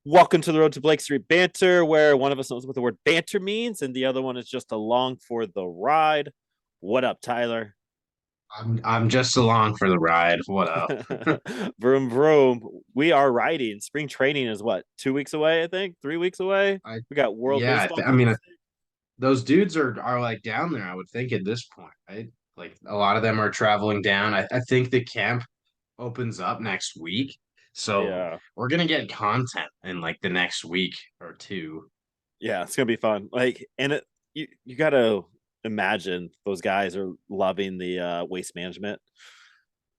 Welcome to the Road to Blake Street Banter, where one of us knows what the word banter means, and the other one is just along for the ride. What up, Tyler? I'm just along for the ride. What up? Vroom vroom. We are riding. Spring training is what, 2 weeks away, I think? 3 weeks away. I We got World yeah, Baseball I coming mean, soon. those dudes are like down there, I would think at this point, right? Like a lot of them are traveling down. I think the camp opens up next week. So Yeah. we're gonna get content in like the next week or two. Yeah, it's gonna be fun. You gotta imagine those guys are loving the waste management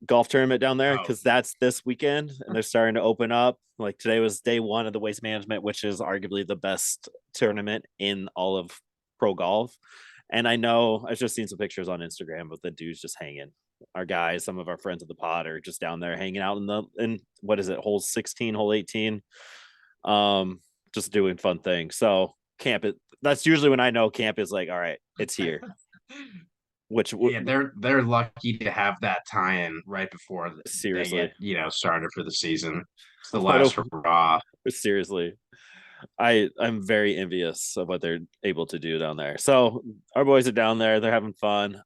golf tournament down there Oh, because that's this weekend and they're starting to open up. Like today was day one of the waste management, which is arguably the best tournament in all of pro golf. And I know I've just seen some pictures on Instagram of the dudes just hanging. Our guys, some of our friends of the pod are just down there hanging out in what is it, hole 16, hole 18. Um, just doing fun things. So camp it that's usually when I know camp is like, all right, it's here. Which yeah, they're lucky to have that tie-in right before they seriously, get, started for the season. It's the what a last hurrah. seriously, I'm very envious of what they're able to do down there. So our boys are down there, they're having fun.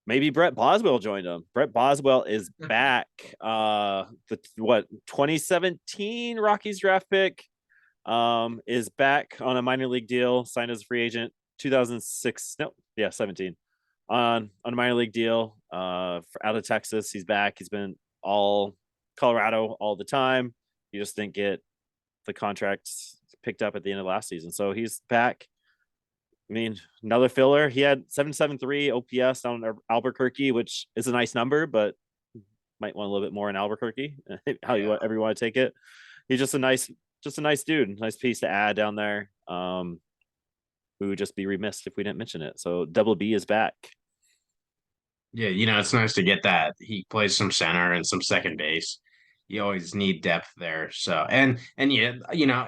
Maybe Brett Boswell joined them. Brett Boswell is back. The what 2017 Rockies draft pick is back on a minor league deal, signed as a free agent. 2006, no, yeah, 17 on a minor league deal. Out of Texas, he's back. He's been all Colorado all the time. He just didn't get the contracts picked up at the end of last season. So he's back. I mean, another filler. He had 773 OPS down in Albuquerque, which is a nice number, but might want a little bit more in Albuquerque. How you Yeah. ever want to take it. He's just a nice dude, nice piece to add down there. We would just be remiss if we didn't mention it. So Double B is back. Yeah, it's nice to get that. He plays some center and some second base. You always need depth there. So, and yeah,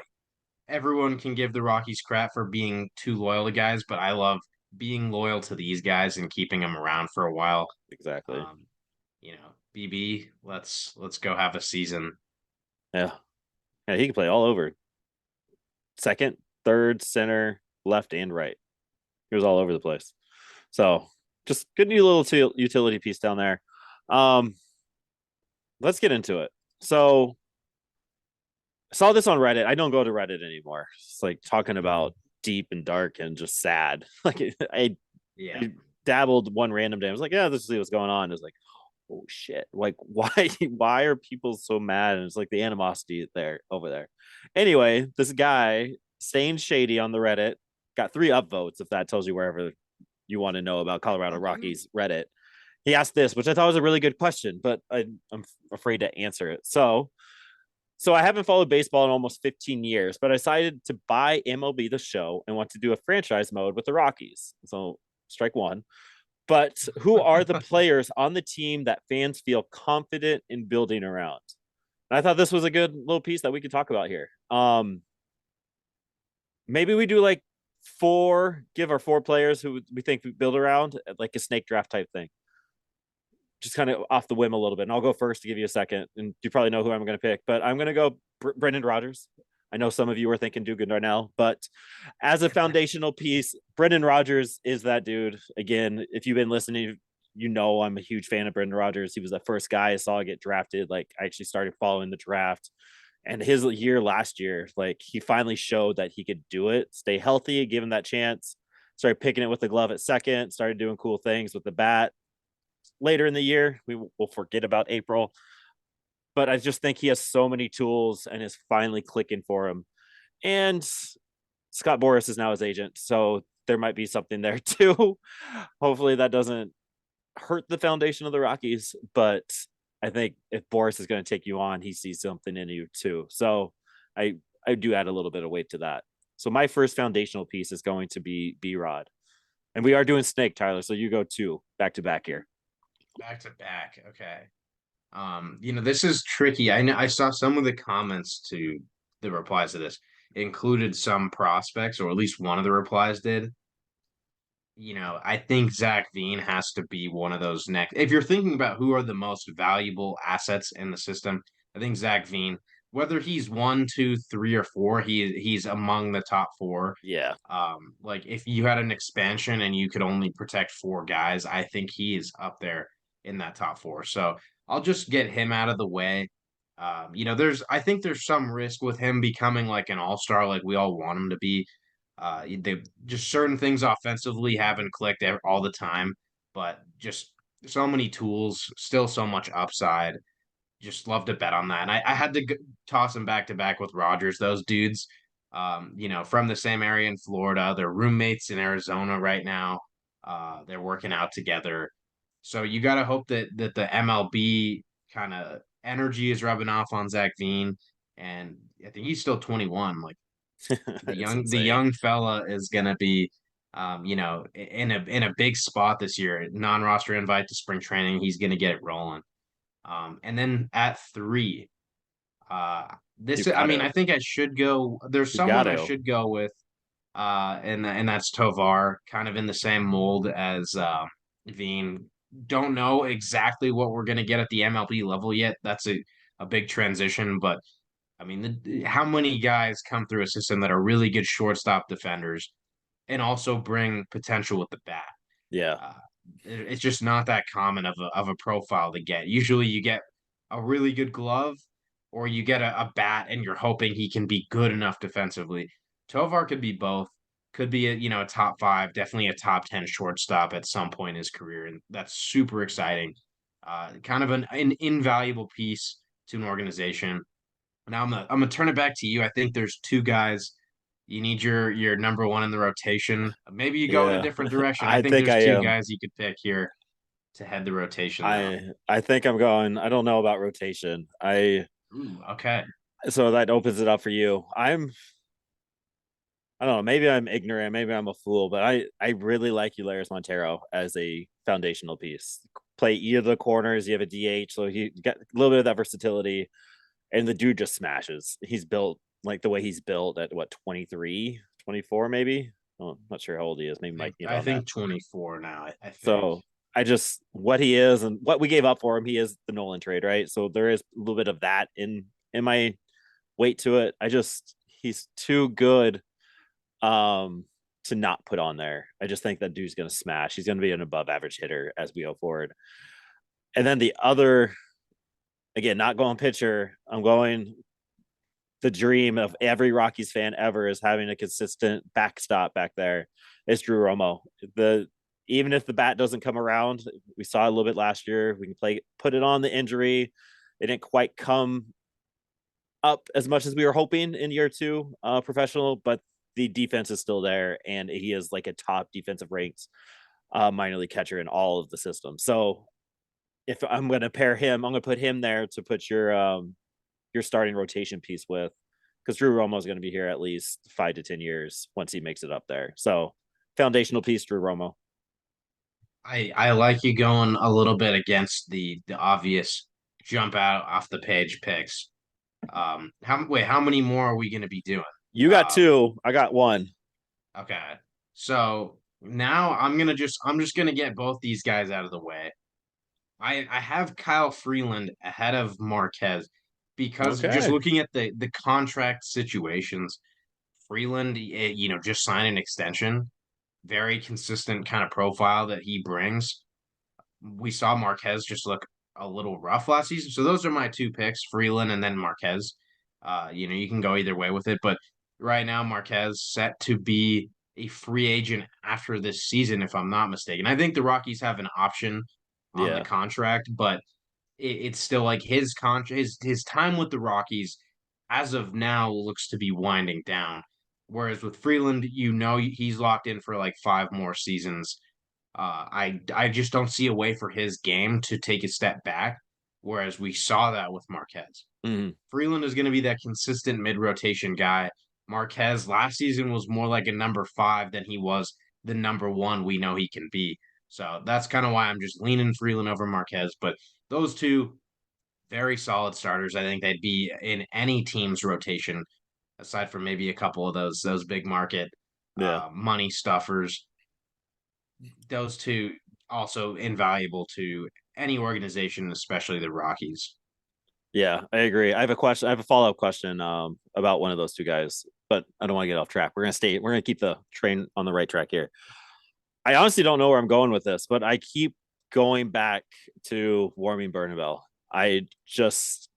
everyone can give the Rockies crap for being too loyal to guys, but I love being loyal to these guys and keeping them around for a while. Exactly. Um, BB, let's go have a season. Yeah. Yeah, he can play all over. Second, third, center, left, and right. He was all over the place. So just good new little utility piece down there. Um, let's get into it. So I saw this on Reddit. I don't go to Reddit anymore. It's like talking about deep and dark and just sad. Like Yeah. I dabbled one random day. I was like, yeah, let's see what's going on. It's like, oh shit. Like why are people so mad? And it's like the animosity there over there. Anyway, this guy staying shady on the Reddit got 3 upvotes, if that tells you wherever you want to know about Colorado Okay. Rockies Reddit. He asked this, which I thought was a really good question, but I'm afraid to answer it. So I haven't followed baseball in almost 15 years, but I decided to buy MLB The Show and want to do a franchise mode with the Rockies. So strike one. But who are the players on the team that fans feel confident in building around? And I thought this was a good little piece that we could talk about here. Maybe we do like give our 4 players who we think we build around, like a snake draft type thing, just kind of off the whim a little bit. And I'll go first to give you a second. And you probably know who I'm going to pick, but I'm going to go Brendan Rodgers. I know some of you are thinking Dugan Darnell, but as a foundational piece, Brendan Rodgers is that dude. Again, if you've been listening, you know I'm a huge fan of Brendan Rodgers. He was the first guy I saw get drafted. Like I actually started following the draft. And his year last year, like he finally showed that he could do it, stay healthy, give him that chance. Started picking it with the glove at second, started doing cool things with the bat later in the year. We will forget about April, but I just think he has so many tools and is finally clicking for him. And Scott Boras is now his agent, so there might be something there too. Hopefully that doesn't hurt the foundation of the Rockies, but I think if Boras is going to take you on, he sees something in you too. So I I do add a little bit of weight to that. So my first foundational piece is going to be B Rod. And we are doing Snake, Tyler. So you go 2 back to back here. Back to back. Okay. This is tricky. I know I saw some of the comments to the replies to this included some prospects, or at least one of the replies did. I think Zach Veen has to be one of those next. If you're thinking about who are the most valuable assets in the system, I think Zach Veen. whether he's one, two, three, or four, he's among the top four. Yeah. Like if you had an expansion and you could only protect four guys, I think he is up there in that top four. So I'll just get him out of the way. I think there's some risk with him becoming like an all-star, like we all want him to be. They just certain things offensively haven't clicked all the time, but just so many tools, still so much upside. Just love to bet on that. And I had to toss him back to back with Rogers. Those dudes, from the same area in Florida. They're roommates in Arizona right now. They're working out together. So you got to hope that the MLB kind of energy is rubbing off on Zach Veen, and I think he's still 21. Like It's the insane. young fella is gonna be, in a big spot this year. Non-roster invite to spring training. He's gonna get it rolling. And then at three, uh, You I got mean, to. I think I should go. There's You got someone I to. should go with, and that's Tovar, kind of in the same mold as Veen. Don't know exactly what we're gonna get at the MLB level yet. That's a big transition, but I mean, how many guys come through a system that are really good shortstop defenders and also bring potential with the bat? Yeah. Uh, it's just not that common of a profile to get. Usually, you get a really good glove, or you get a bat, and you're hoping he can be good enough defensively. Tovar could be both. Could be a top five, definitely a top 10 shortstop at some point in his career, and that's super exciting. Kind of an invaluable piece to an organization. Now I'm gonna turn it back to you. I think there's two guys. You need your number one in the rotation. Maybe you go in a Yeah. different direction. I I think think there's I two am. guys you could pick here to head the rotation though. I think I'm going. I don't know about rotation. Ooh, okay. So that opens it up for you. I don't know. Maybe I'm ignorant. Maybe I'm a fool, but I really like Eulerys Montero as a foundational piece. Play either of the corners. You have a DH, so he got a little bit of that versatility, and the dude just smashes. He's built like the way he's built at what 23, 24 maybe. Oh, I'm not sure how old he is. Maybe Mike can get I on that. think 24 now. I think. So I just what he is and what we gave up for him. He is the Nolan trade, right? So there is a little bit of that in my weight to it. He's too good to not put on there. I just think that dude's gonna smash. He's gonna be an above average hitter as we go forward. And then the other, again, not going pitcher. I'm going the dream of every Rockies fan ever is having a consistent backstop back there. It's Drew Romo. The Even if the bat doesn't come around, we saw a little bit last year. We can put it on the injury. It didn't quite come up as much as we were hoping in year two, professional, but the defense is still there, and he is like a top defensive ranked minor league catcher in all of the systems. So if I'm going to pair him, I'm going to put him there to put your starting rotation piece with, because Drew Romo is going to be here at least 5 to 10 years once he makes it up there. So foundational piece, Drew Romo. I like you going a little bit against the obvious jump out off the page picks. How many more are we going to be doing? You got Um, two, I got one. okay. So now I'm just gonna get both these guys out of the way. I have Kyle Freeland ahead of Marquez because just Okay. looking at the contract situations, Freeland, just signed an extension, very consistent kind of profile that he brings. We saw Marquez just look a little rough last season. So those are my two picks, Freeland and then Marquez. You can go either way with it, but right now Marquez set to be a free agent after this season, if I'm not mistaken. I think the Rockies have an option on the Yeah. contract, but it's still like his time with the Rockies as of now looks to be winding down. Whereas with Freeland, he's locked in for like five more seasons. I just don't see a way for his game to take a step back, whereas we saw that with Marquez. Mm-hmm. Freeland is going to be that consistent mid rotation guy. Marquez last season was more like a number five than he was the number one we know he can be. So that's kind of why I'm just leaning Freeland over Marquez. But those two very solid starters. I think they'd be in any team's rotation, aside from maybe a couple of those big market Yeah. money stuffers. Those two also invaluable to any organization, especially the Rockies. Yeah, I agree. I have a question. I have a follow up question about one of those two guys, but I don't want to get off track. We're gonna stay. We're gonna keep the train on the right track here. I honestly don't know where I'm going with this, but I keep going back to Warming Bernabel. I just,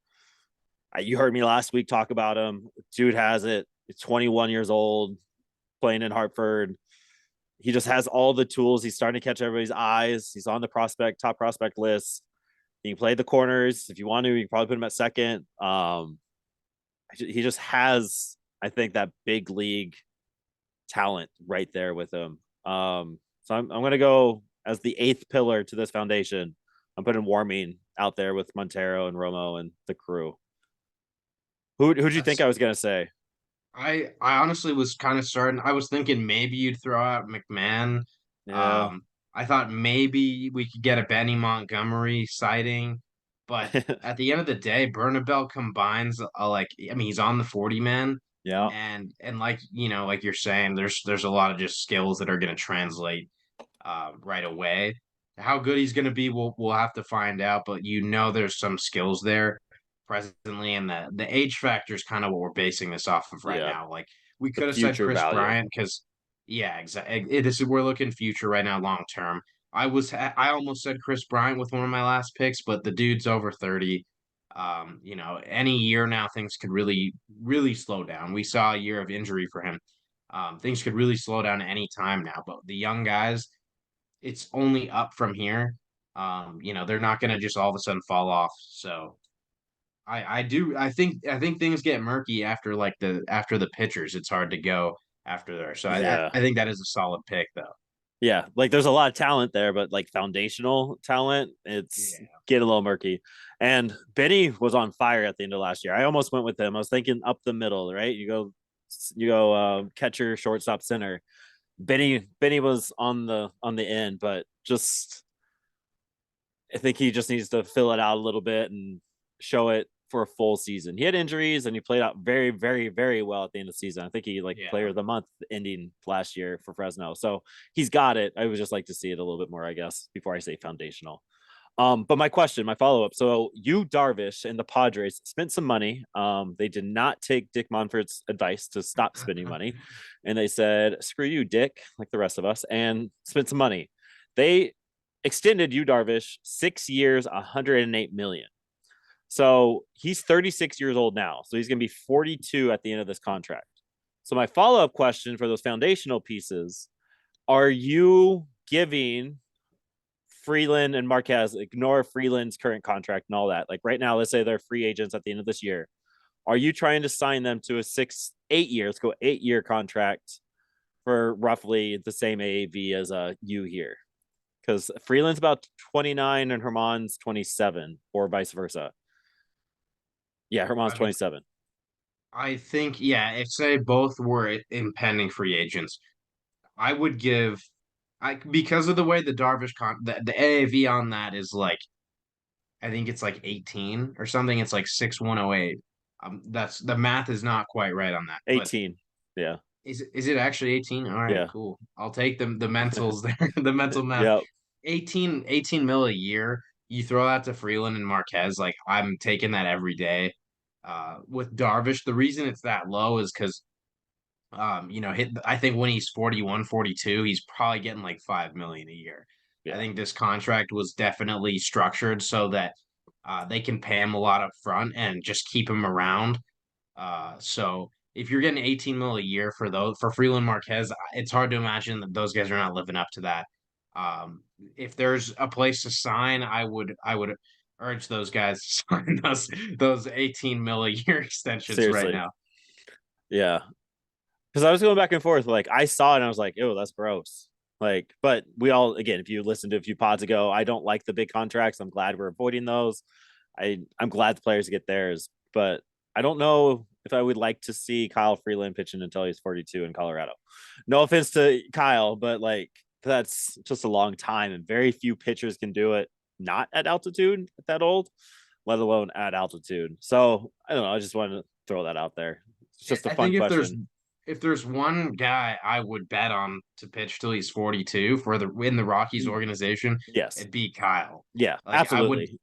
you heard me last week talk about him. Dude has it. He's 21 years old, playing in Hartford. He just has all the tools. He's starting to catch everybody's eyes. He's on the top prospect list. He can play the corners if you want to. You can probably put him at second. He just has, I think, that big league talent right there with him. So I'm going to go as the eighth pillar to this foundation. I'm putting Warming out there with Montero and Romo and the crew. Who'd you think That's I was going to say? I honestly was kind of starting. I was thinking maybe you'd throw out McMahon. Yeah. Um, I thought maybe we could get a Benny Montgomery sighting, but at the end of the day, Bernabel combines like I mean he's on the 40 man, Yeah. and like like you're saying, there's a lot of just skills that are going to translate right away. How good he's going to be, we'll have to find out. But there's some skills there presently, and the age factor is kind of what we're basing this off of right Yeah. now. Like we The could have said future Chris value. Bryant because yeah, exactly. It is we're looking future right now, long term. I almost said Chris Bryant with one of my last picks, but the dude's over 30. Any year now things could really slow down. We saw a year of injury for him. Things could really slow down any time now. But the young guys, it's only up from here. They're not going to just all of a sudden fall off. So I think things get murky after the pitchers. It's hard to go after there. So I Yeah. I think that is a solid pick though. Yeah. Like there's a lot of talent there, but like foundational talent, it's Yeah. get a little murky. And Benny was on fire at the end of last year. I almost went with him. I was thinking up the middle, right? You go catcher, shortstop, center. Benny was on the end, but just I think he just needs to fill it out a little bit and show it for a full season. He had injuries and he played out very, very, very well at the end of the season. I think he like player Yeah. of the month ending last year for Fresno. So he's got it. I would just like to see it a little bit more, I guess, before I say foundational. But my follow up. So you, Darvish, and the Padres spent some money. They did not take Dick Monfort's advice to stop spending money, and they said, "Screw you, Dick," like the rest of us, and spent some money. They extended you, Darvish, 6 years, 108 million. So he's 36 years old now. So he's going to be 42 at the end of this contract. So my follow up question for those foundational pieces: are you giving Freeland and Marquez, ignore Freeland's current contract and all that? Like right now, let's say they're free agents at the end of this year. Are you trying to sign them to a 8 year, let's go 8 year contract for roughly the same AAV as you here? Because Freeland's about 29 and Herman's 27, or vice versa. Yeah, Herman's I mean, 27. I think yeah. If say both were impending free agents, I would give. I because of the way the Darvish the AAV on that is like I think it's like 18 or something. It's like 6108. That's the math is not quite right on that, but 18. Yeah. is it actually 18? All right, Yeah. cool. I'll take the mentals there, the mental math. Yep. 18 mil a year. You throw that to Freeland and Marquez, like I'm taking that every day. With Darvish, the reason it's that low is because I think when he's 41, 42, he's probably getting like 5 million a year. I Yeah. think this contract was definitely structured so that they can pay him a lot up front and just keep him around. So if you're getting 18 mil a year for Freeland Marquez, it's hard to imagine that those guys are not living up to that. If there's a place to sign, I would urge those guys to sign those 18 mil a year extensions right Seriously. now. Yeah. Because I was going back and forth. Like I saw it and I was like, "Oh, that's gross." Like, but we all, again, if you listened to a few pods ago, I don't like the big contracts. I'm glad we're avoiding those. I'm glad the players get theirs, but I don't know if I would like to see Kyle Freeland pitching until he's 42 in Colorado. No offense to Kyle, but like that's just a long time, and very few pitchers can do it not at altitude at that old, let alone at altitude. So I don't know. I just wanted to throw that out there. It's just a I fun think question. if there's one guy I would bet on to pitch till he's 42 for the in the Rockies organization, Yes. it'd be Kyle. Yeah, Like I would absolutely.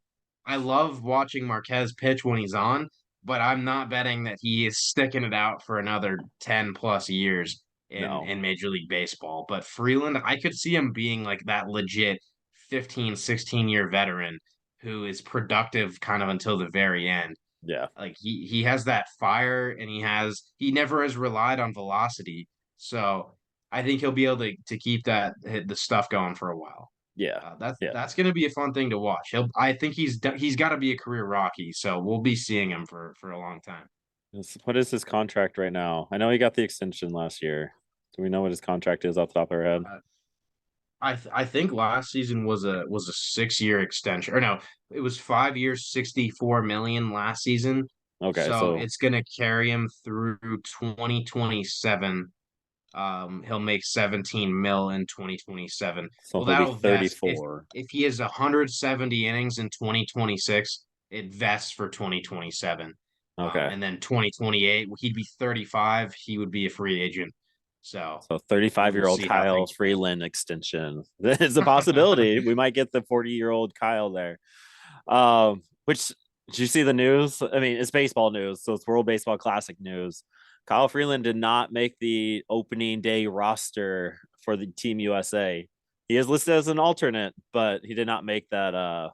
I love watching Marquez pitch when he's on, but I'm not betting that he is sticking it out for another 10 plus years No. in Major League Baseball. But Freeland, I could see him being like that legit 15, 16-year veteran who is productive kind of until the very end. Yeah. Like he has that fire and he never has relied on velocity. So I think he'll be able to keep the stuff going for a while. Yeah. Yeah. That's going to be a fun thing to watch. I think he's got to be a career Rocky, so we'll be seeing him for a long time. What is his contract right now? I know he got the extension last year. Do we know what his contract is off the top of our head? Uh, I think last season was a 6 year extension, or no, it was 5 years, 64 million last season. Okay, So so it's going to carry him through 2027. He'll make 17 mil in 2027. Well, he'll be that'll vest 34. if he has 170 innings in 2026, it vests for 2027. Okay. And then 2028, he'd be 35. He would be a free agent. So So we 35 will year old see how Kyle things go. Freeland extension. There's a possibility we might get the 40-year-old Kyle there. Which did you see the news? I mean, it's baseball news, so it's World Baseball Classic news. Kyle Freeland did not make the opening day roster for the Team USA. He is listed as an alternate, but he did not make that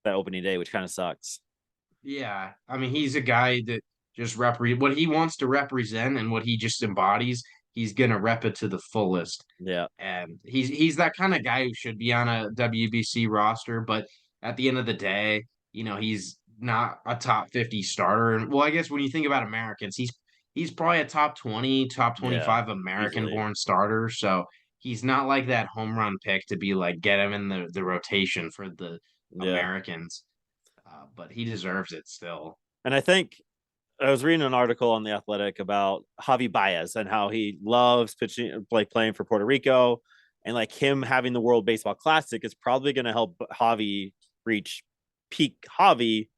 opening day, which kind of sucks. Yeah, I mean, he's a guy that just what he wants to represent and what he just embodies. He's gonna rep it to the fullest. Yeah, And he's that kind of guy who should be on a WBC roster, but at the end of the day, he's not a top 50 starter. And well, I guess when you think about Americans, he's probably a top 20, top yeah, 25 American easily. born starter. So he's not like that home run pick to be like get him in the rotation for the Yeah, Americans. But he deserves it still. and I think I was reading an article on the Athletic about Javi Baez and how he loves pitching, like playing for Puerto Rico, and like him having the World Baseball Classic is probably going to help Javi reach peak Javi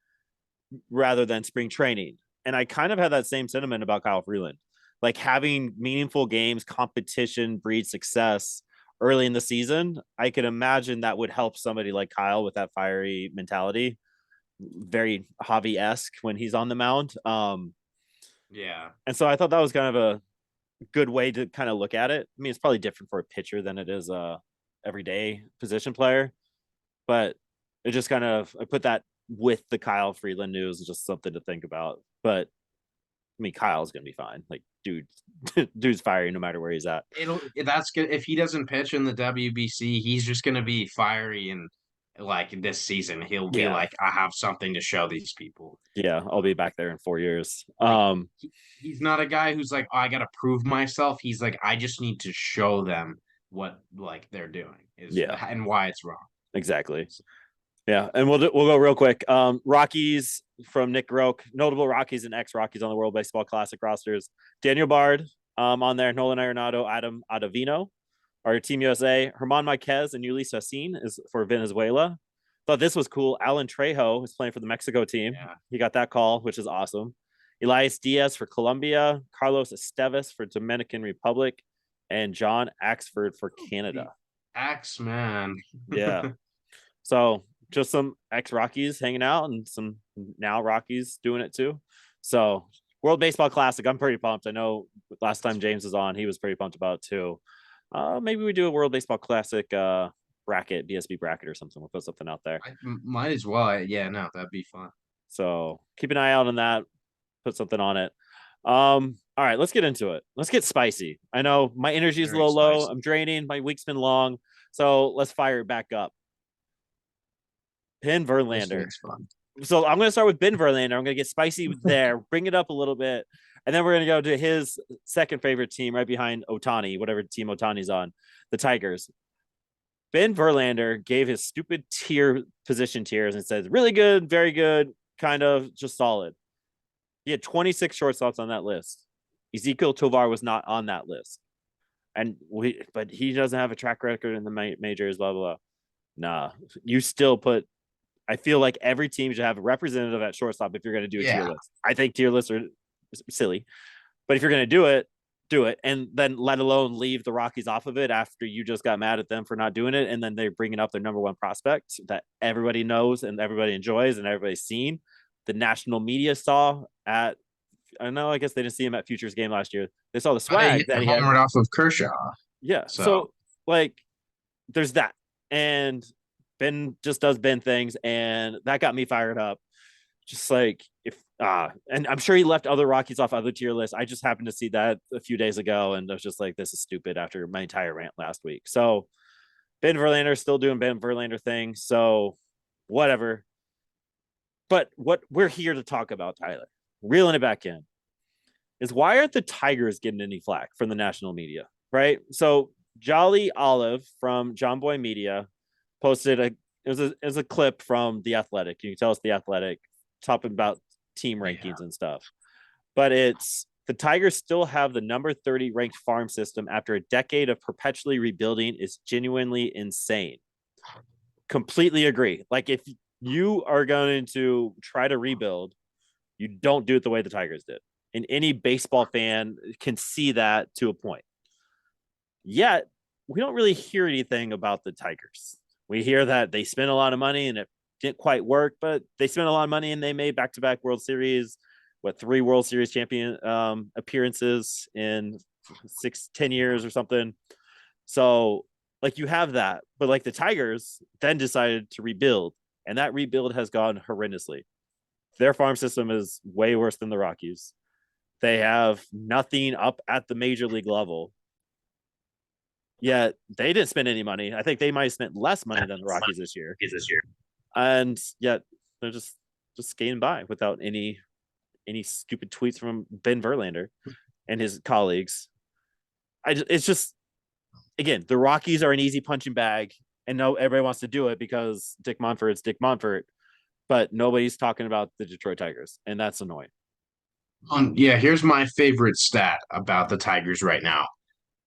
rather than spring training. And I kind of had that same sentiment about Kyle Freeland. Like having meaningful games, competition breeds success early in the season. I could imagine that would help somebody like Kyle with that fiery mentality, very Javi esque when he's on the mound. Yeah. And so I thought that was kind of a good way to kind of look at it. I mean, it's probably different for a pitcher than it is a everyday position player, but it just kind of I put that with the Kyle Freeland news, just something to think about. But I mean, Kyle's gonna be fine. Like, dude's fiery no matter where he's at. That's good. If he doesn't pitch in the WBC, he's just gonna be fiery and like this season, he'll be Yeah, like, I have something to show these people. yeah, I'll be back Like there in 4 years. like he's not a guy who's like, oh, I gotta prove myself. He's like, I just need to show them what like they're doing is Yeah, and why it's wrong. exactly. Yeah, and we'll go real quick. Rockies from Nick Roque, notable Rockies and ex Rockies on the World Baseball Classic rosters. Daniel Bard on there, Nolan Arenado, Adam Ottavino. Our Team USA, Herman Marquez and Ulis Yassin is for Venezuela. Thought this was cool. Alan Trejo is playing for the Mexico team. Yeah. He got that call, which is awesome. Elias Diaz for Colombia, Carlos Esteves for Dominican Republic, and John Axford for The Canada. X Man. Yeah. So just some ex Rockies hanging out and some now Rockies doing it too. So World Baseball Classic, I'm pretty pumped. I know last time James was on, he was pretty pumped about it too. Maybe we do a World Baseball Classic bracket, BSB bracket or something. We'll put something out there. Might as well. Yeah, no, that'd be fun. So keep an eye out on that. Put something on it. All right, let's get into it. Let's get spicy. I know my energy is a Very little low. spicy. I'm draining. My week's been long. So let's fire it back up. Ben This Verlander. thing's fun. So I'm going to start with Ben Verlander. I'm going to get spicy there, bring it up a little bit, and then we're going to go to his second favorite team right behind Otani, whatever team Otani's on, the Tigers. Ben Verlander gave his stupid position tiers and says really good, very good, kind of just solid. He had 26 shortstops on that list. Ezekiel Tovar was not on that list, but he doesn't have a track record in the majors. Blah blah blah. Nah, you still put. I feel like every team should have a representative at shortstop if you're going to do a tier Yeah. list. I think tier lists are silly, but if you're going to do it, do it, and then let alone leave the Rockies off of it after you just got mad at them for not doing it, and then they're bringing up their number one prospect that everybody knows and everybody enjoys and everybody's seen. The national media saw at, I know, I guess they didn't see him at Futures game last year. They saw the But they swag hit the that he had. homer off of Kershaw. Yeah. So So like there's that. And Ben just does Ben things, and that got me fired up. Just like if and I'm sure he left other Rockies off other tier lists. I just happened to see that a few days ago, and I was just like, this is stupid after my entire rant last week. So Ben Verlander still doing Ben Verlander thing. So whatever. But what we're here to talk about, Tyler, reeling it back in, is why aren't the Tigers getting any flack from the national media? Right. So Jolly Olive from John Boy Media posted a clip from The Athletic. You can tell it's The Athletic talking about team rankings and stuff. But it's the Tigers still have the number 30 ranked farm system after a decade of perpetually rebuilding is genuinely insane. Completely agree. Like if you are going to try to rebuild, you don't do it the way the Tigers did. And any baseball fan can see that to a point. Yet, we don't really hear anything about the Tigers. We hear that they spent a lot of money and it didn't quite work, but they spent a lot of money and they made back-to-back World Series, 3 World Series champion appearances in 10 years or something. So like you have that, but like the Tigers then decided to rebuild, and that rebuild has gone horrendously. Their farm system is way worse than the Rockies. They have nothing up at the major league level. Yet they didn't spend any money. I think they might have spent less money than the Rockies this year. And yet they're just skating by without any stupid tweets from Ben Verlander and his colleagues. It's just, again, the Rockies are an easy punching bag, and no, everybody wants to do it because Dick Monfort's Dick Monfort, but nobody's talking about the Detroit Tigers, and that's annoying. Yeah, here's my favorite stat about the Tigers right now.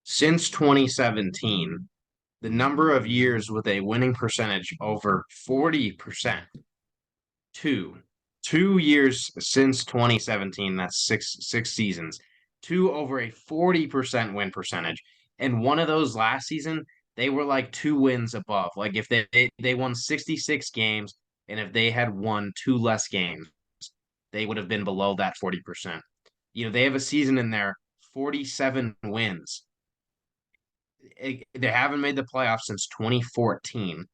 Since 2017, the number of years with a winning percentage over 40%. Two years since 2017, that's six seasons. Two over a 40% win percentage. And one of those last season, they were like 2 wins above. Like if they won 66 games, and if they had won 2 less games, they would have been below that 40%. They have a season in there, 47 wins. They haven't made the playoffs since 2014.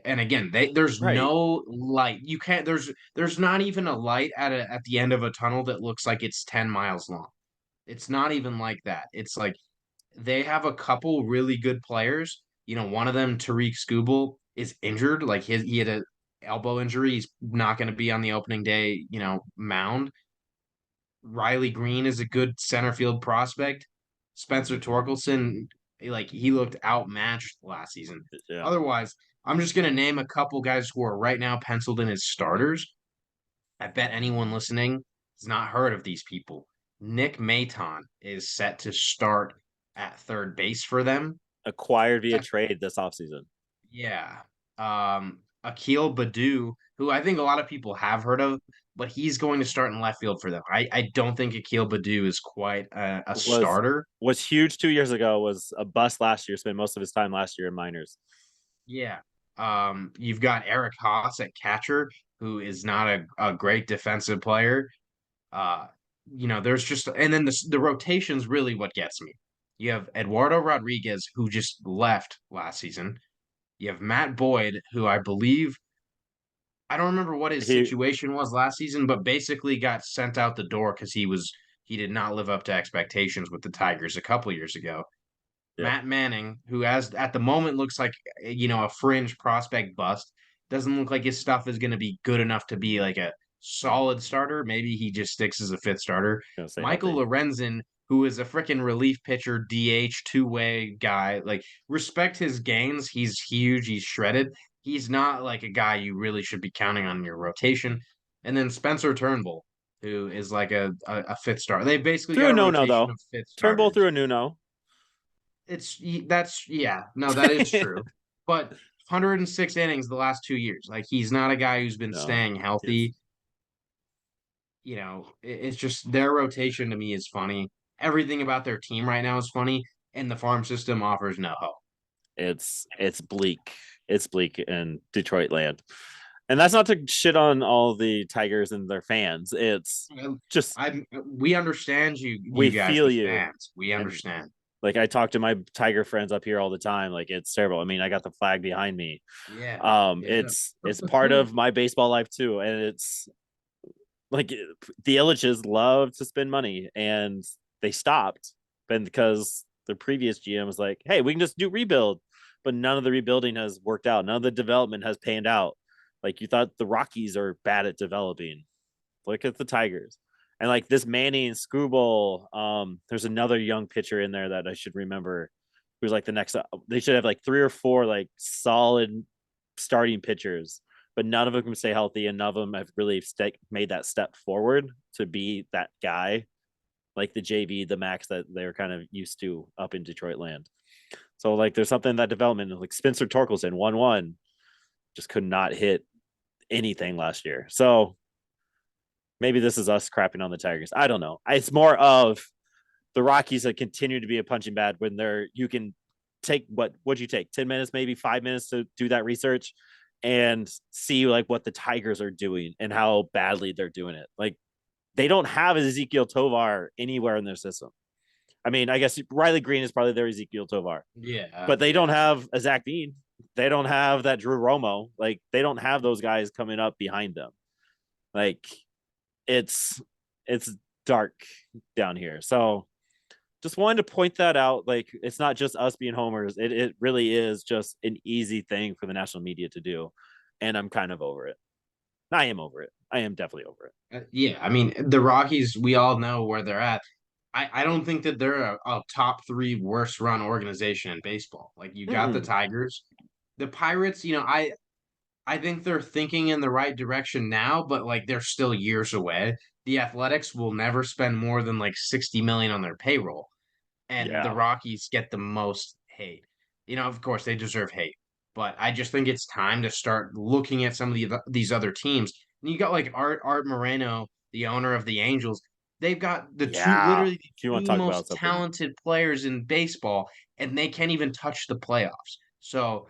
And again, there's Right. no light. You can't. There's not even a light at the end of a tunnel that looks like it's 10 miles long. It's not even like that. It's like they have a couple really good players. One of them, Tariq Skubal, is injured. Like he had a elbow injury. He's not going to be on the opening day, mound. Riley Green is a good center field prospect. Spencer Torkelson, like he looked outmatched last season. Yeah. Otherwise, I'm just gonna name a couple guys who are right now penciled in as starters. I bet anyone listening has not heard of these people. Nick Maton is set to start at third base for them. Acquired via That's trade this offseason. yeah. Akil Badu, who I think a lot of people have heard of, but he's going to start in left field for them. I don't think Akil Badu is quite a Was starter. was huge 2 years ago, was a bust last year, spent most of his time last year in minors. Yeah. You've got Eric Haas at catcher, who is not a great defensive player. Uh, there's just, and then the rotation's really what gets me. You have Eduardo Rodriguez, who just left last season. You have Matt Boyd, who I believe, I don't remember what his He situation was last season, but basically got sent out the door because he did not live up to expectations with the Tigers a couple years ago. Yep. Matt Manning, who has at the moment looks like a fringe prospect bust, doesn't look like his stuff is going to be good enough to be like a solid starter. Maybe he just sticks as a fifth starter. Gonna say Michael healthy. Lorenzen, who is a freaking relief pitcher, DH, two-way guy. Like respect his gains. He's huge. He's shredded. He's not like a guy you really should be counting on in your rotation. And then Spencer Turnbull, who is like a fifth starter. They basically Through got a a no rotation though. of fifth Turnbull starters. through a no. That's yeah, no, that is true. But 106 innings the last 2 years. Like he's not a guy who's been No. staying It's healthy. It's just their rotation to me is funny. everything about their team right now is funny, and the farm system offers no hope. It's bleak. It's bleak in Detroit land. And that's not to shit on all the Tigers and their fans. It's just We understand we you guys, feel the you. fans. We And understand. like I talk to my Tiger friends up here all the time. Like it's terrible. I mean, I got the flag behind me. Yeah, yeah. It's part of my baseball life too. And it's like the Illiches love to spend money and they stopped. But because the previous GM was like, hey, we can just do rebuild. But none of the rebuilding has worked out. None of the development has panned out. Like you thought the Rockies are bad at developing. Look at the Tigers. And like this Manning, Screwball, there's another young pitcher in there that I should remember who's like the next. They should have like 3 or 4 like solid starting pitchers, but none of them can stay healthy, and none of them have really made that step forward to be that guy, like the JV, the Max that they're kind of used to up in Detroit land. So like there's something in that development, like Spencer Torkelson, 1-1, just could not hit anything last year. So maybe this is us crapping on the Tigers. I don't know. It's more of the Rockies that continue to be a punching bag when you can take what'd you take 10 minutes, maybe 5 minutes to do that research and see like what the Tigers are doing and how badly they're doing it. Like they don't have Ezekiel Tovar anywhere in their system. I mean, I guess Riley Green is probably their Ezekiel Tovar, Yeah, but they don't yeah. have a Zach Dean. They don't have that Drew Romo. Like they don't have those guys coming up behind them. Like it's it's dark down here. So just wanted to point that out. Like it's not just us being homers. It really is just an easy thing for the national media to do. And I'm kind of over it. I am over it. I am definitely over it. Yeah, I mean, the Rockies, we all know where they're at. I don't think that they're a top three worst run organization in baseball. Like you got the Mm-mm. Tigers, the Pirates. I think they're thinking in the right direction now, but like they're still years away. The Athletics will never spend more than like 60 million on their payroll, and the Yeah. Rockies get the most hate. Of course they deserve hate, but I just think it's time to start looking at some of these other teams. And you got like Art Moreno, the owner of the Angels. They've got Yeah. literally If you want the to two talk about most something. talented players in baseball, and they can't even touch the playoffs. So,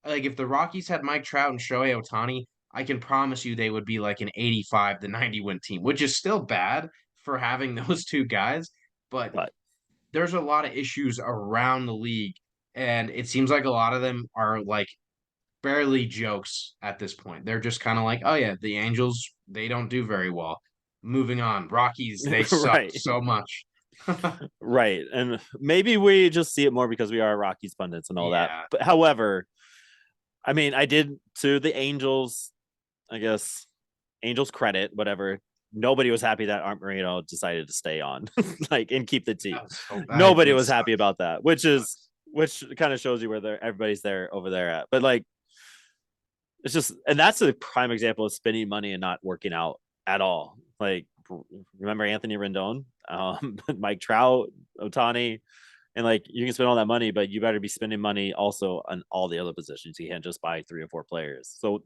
like, if the Rockies had Mike Trout and Shohei Ohtani, I can promise you they would be like an 85 to 90 win team, which is still bad for having those two guys. But But there's a lot of issues around the league, and it seems like a lot of them are like barely jokes at this point. They're just kind of like, oh yeah, the Angels, they don't do very well. Moving on. Rockies, they suck right. so much. Right. And maybe we just see it more because we are Rockies pundits and all that. Yeah. But however, I mean, I did to the Angels, I guess, Angels credit, whatever. Nobody was happy that Art Moreno decided to stay on, like, and keep the team. That was so bad. Nobody It was happy sucks. about that, Sucks. which kind of shows you where everybody's there over there at. But like, it's just, and that's a prime example of spending money and not working out at all. Like, remember Anthony Rendon, Mike Trout, Otani, and like you can spend all that money, but you better be spending money also on all the other positions. You can't just buy 3 or 4 players. So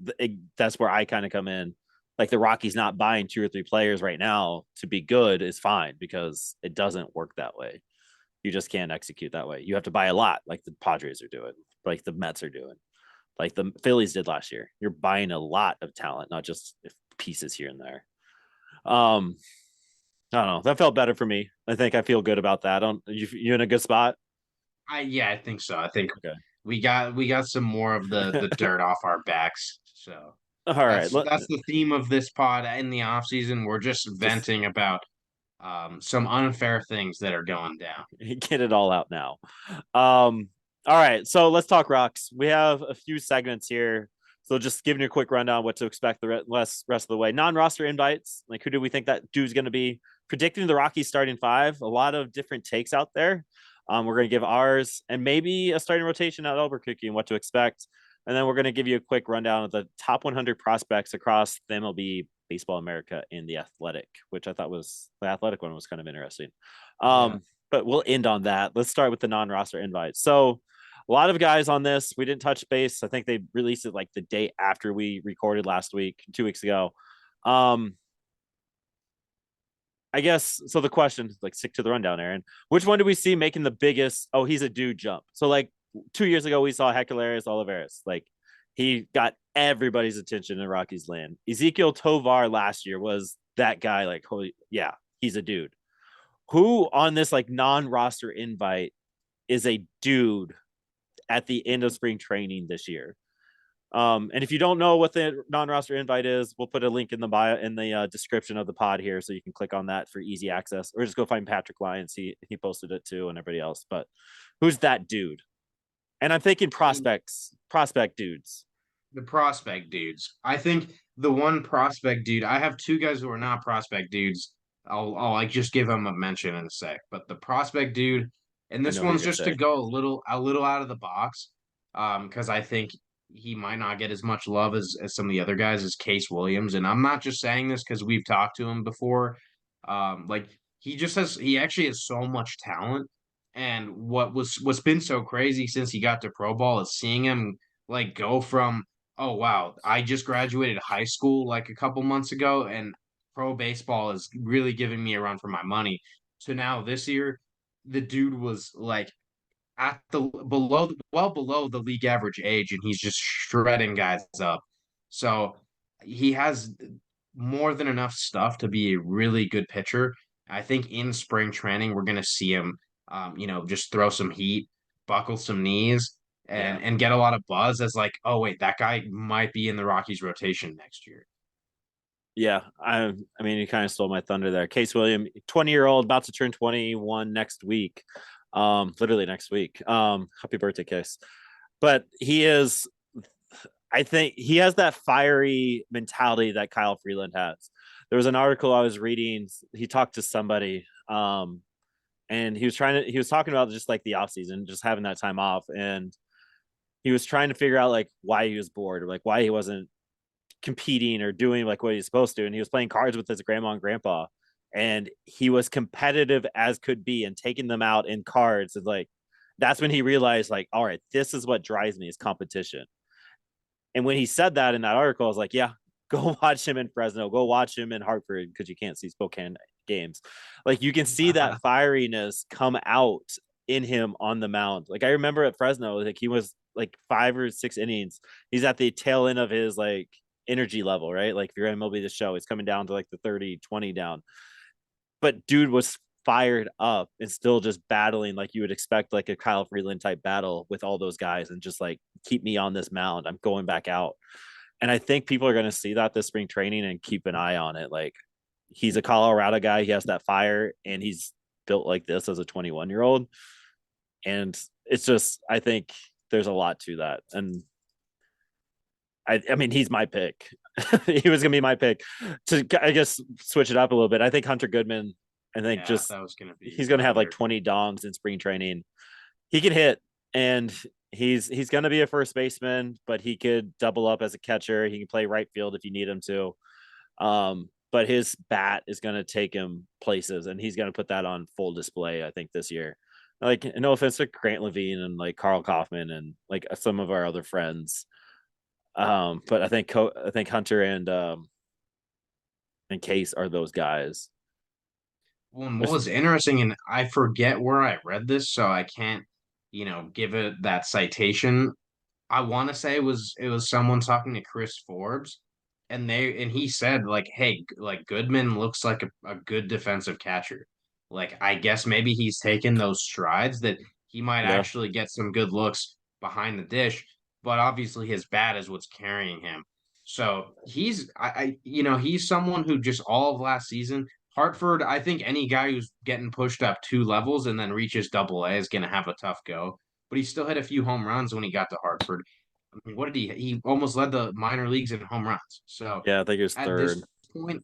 that's where I kind of come in. Like the Rockies not buying 2 or 3 players right now to be good is fine because it doesn't work that way. You just can't execute that way. You have to buy a lot, like the Padres are doing, like the Mets are doing, like the Phillies did last year. You're buying a lot of talent, not just pieces here and there. Um, I don't know. That felt better for me. I think I feel good about that. I don't you in a good spot? I think so. I think Okay. we got some more of the dirt off our backs. So All right. that's the theme of this pod in the off season. We're just Just venting about some unfair things that are going down. get it all out now. Um, all right. So let's talk rocks. We have a few segments here. So just giving you a quick rundown what to expect the rest of the way. Non-roster invites. Like who do we think that dude's going to be? Predicting the Rockies starting five. A lot of different takes out there. We're going to give ours and maybe a starting rotation at Albuquerque and what to expect. And then we're going to give you a quick rundown of the top 100 prospects across the MLB, Baseball America, and the Athletic, which I thought was the Athletic one was kind of interesting. Yeah. But we'll end on that. Let's start with the non-roster invites. So a lot of guys on this. We didn't touch base. I think they released it like the day after we recorded last week, 2 weeks ago. I guess so. The question, like, stick to the rundown, Aaron. Which one do we see making the biggest? Oh, he's a dude jump. So like 2 years ago, we saw Hecularis Oliveras. Like he got everybody's attention in Rockies land. Ezekiel Tovar last year was that guy. Like, holy, yeah, he's a dude. Who on this like non-roster invite is a dude at the end of spring training this year? And if you don't know what the non-roster invite is, we'll put a link in the bio in the description of the pod here, so you can click on that for easy access, or just go find Patrick Lyons. He posted it too, and everybody else. But who's that dude? And I'm thinking I mean, prospect dudes. the prospect dudes. I think the one prospect dude, I have two guys who are not prospect dudes. I'll like just give them a mention in a sec. But the prospect dude, and I this know who you're one's gonna just to say. go a little out of the box, because I think he might not get as much love as some of the other guys as Case Williams. And I'm not just saying this because we've talked to him before. Like he actually has so much talent. And what's been so crazy since he got to pro ball is seeing him like go from, oh wow, I just graduated high school like a couple months ago, and pro baseball is really giving me a run for my money. So now this year, the dude was like at the well below the league average age, and he's just shredding guys up. So he has more than enough stuff to be a really good pitcher. I think in spring training, we're going to see him, just throw some heat, buckle some knees, Yeah, and get a lot of buzz as like, oh wait, that guy might be in the Rockies rotation next year. yeah. I mean, you kind of stole my thunder there. Case William, 20-year-old, about to turn 21 next week. Literally next week. Happy birthday, Case. But he is, I think he has that fiery mentality that Kyle Freeland has. There was an article I was reading. He talked to somebody, and he was talking about just like the off season, just having that time off, and he was trying to figure out like why he was bored or like why he wasn't competing or doing like what he's supposed to. And he was playing cards with his grandma and grandpa, and he was competitive as could be and taking them out in cards. And like that's when he realized, like, all right, this is what drives me is competition. And when he said that in that article, I was like, yeah, go watch him in Fresno, go watch him in Hartford because you can't see Spokane games. Like you can see that fieriness come out in him on the mound. Like I remember at Fresno, like he was like 5 or 6 innings. He's at the tail end of his like energy level, right? Like if you're MLB the show, he's coming down to like the 30-20 down. But dude was fired up and still just battling like you would expect, like a Kyle Freeland type battle with all those guys, and just like keep me on this mound. I'm going back out. And I think people are going to see that this spring training and keep an eye on it. Like he's a Colorado guy. He has that fire, and he's built like this as a 21-year-old. And it's just, I think there's a lot to that. And I mean, he's my pick. He was going to be my pick to, I guess, switch it up a little bit. I think Hunter Goodman, I think Yeah, just that was gonna be he's going to my have like other. 20 dongs in spring training. He can hit, and he's going to be a first baseman, but he could double up as a catcher. He can play right field if you need him to. But his bat is going to take him places, and he's going to put that on full display, I think, this year. Like, no offense to Grant Levine and like Carl Kaufman and like some of our other friends. But I think Hunter and Case are those guys. Well, and what There's, was interesting, and I forget where I read this, so I can't, give it that citation. I want to say it was someone talking to Chris Forbes, and he said like, hey, like Goodman looks like a good defensive catcher. Like I guess maybe he's taken those strides that he might yeah, actually get some good looks behind the dish, but obviously his bat is what's carrying him. So he's someone who just all of last season, Hartford, I think any guy who's getting pushed up 2 levels and then reaches double A is gonna have a tough go, but he still hit a few home runs when he got to Hartford. I mean, what did he? He almost led the minor leagues in home runs. So yeah, I think he was at this third. point,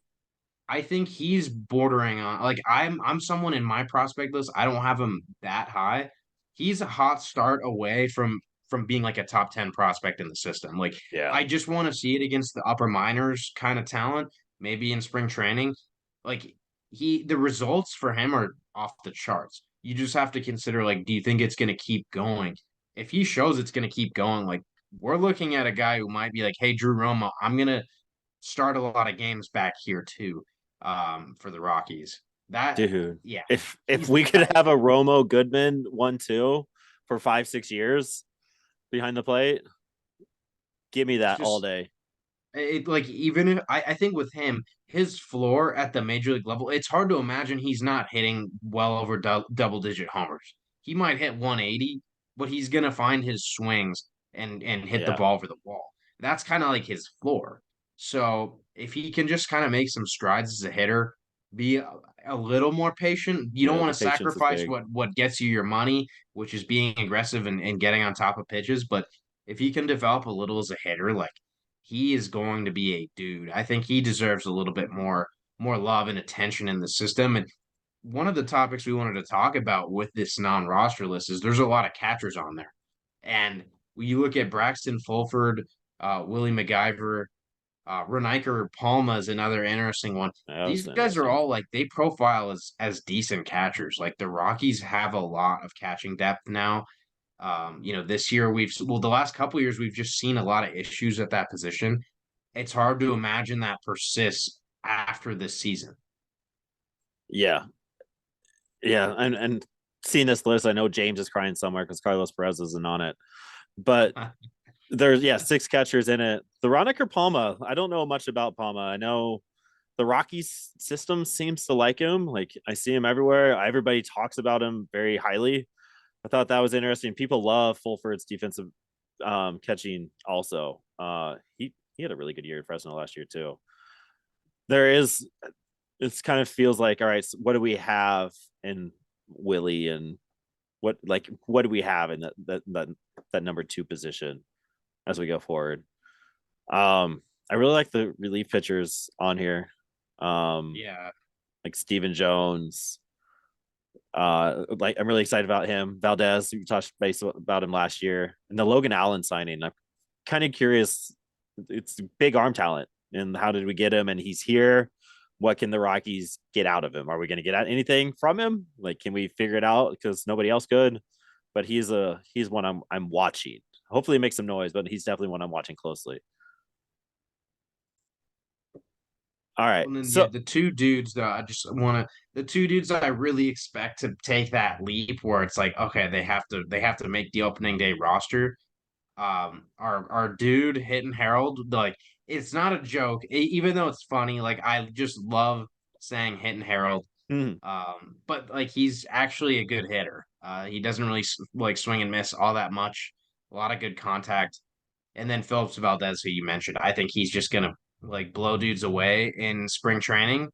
I think he's bordering on like I'm someone in my prospect list. I don't have him that high. He's a hot start away from being like a top 10 prospect in the system. Like Yeah, I just want to see it against the upper minors kind of talent, maybe in spring training. Like the results for him are off the charts. You just have to consider like, do you think it's gonna keep going? If he shows it's gonna keep going, like we're looking at a guy who might be like, hey, Drew Romo, I'm gonna start a lot of games back here too, for the Rockies That, Dude, yeah, if he's the we could type. have a Romo Goodman 1-2 for 5-6 years behind the plate, give me It's that all just day. it like even if I think with him, his floor at the major league level, it's hard to imagine he's not hitting well over double digit homers. He might hit 180, but he's gonna find his swings and hit the Yeah, ball over the wall. That's kind of like his floor. So if he can just kind of make some strides as a hitter, be a little more patient. You don't yeah, want the to patience is sacrifice big. what gets you your money, which is being aggressive and getting on top of pitches. But if he can develop a little as a hitter, like he is going to be a dude. I think he deserves a little bit more love and attention in the system. And one of the topics we wanted to talk about with this non-roster list is there's a lot of catchers on there. And when you look at Braxton Fulford, Willie McGyver, Reniker Palma is another interesting one. That was These guys are interesting. all like they profile as decent catchers. Like the Rockies have a lot of catching depth now. This year the last couple years we've just seen a lot of issues at that position. It's hard to imagine that persists after this season. Yeah, yeah, and seeing this list, I know James is crying somewhere because Carlos Perez isn't on it. But there's, yeah, 6 catchers in it. The Roniker Palma, I don't know much about Palma. I know the Rockies system seems to like him. Like I see him everywhere. Everybody talks about him very highly. I thought that was interesting. People love Fulford's defensive catching also. He had a really good year at Fresno last year too. There is, it's kind of feels like, all right, so what do we have in Willie, and what do we have in that number 2 position as we go forward? I really like the relief pitchers on here. Um, Yeah. like Steven Jones. Like I'm really excited about him. Valdez, we touched base about him last year, and the Logan Allen signing. I'm kind of curious. It's big arm talent, and how did we get him? And he's here. What can the Rockies get out of him? Are we going to get out anything from him? Like, can we figure it out? Because nobody else could. But he's one I'm watching. Hopefully, he makes some noise, but he's definitely one I'm watching closely. All right, Well, then, yeah, so the two dudes that the two dudes that I really expect to take that leap where it's like, okay, they have to make the opening day roster. Our dude Hit and Harold, like it's not a joke, even though it's funny. Like I just love saying Hit and Harold. mm, But like he's actually a good hitter. He doesn't really like swing and miss all that much. A lot of good contact. And then Phillips Valdez, who you mentioned, I think he's just gonna like blow dudes away in spring training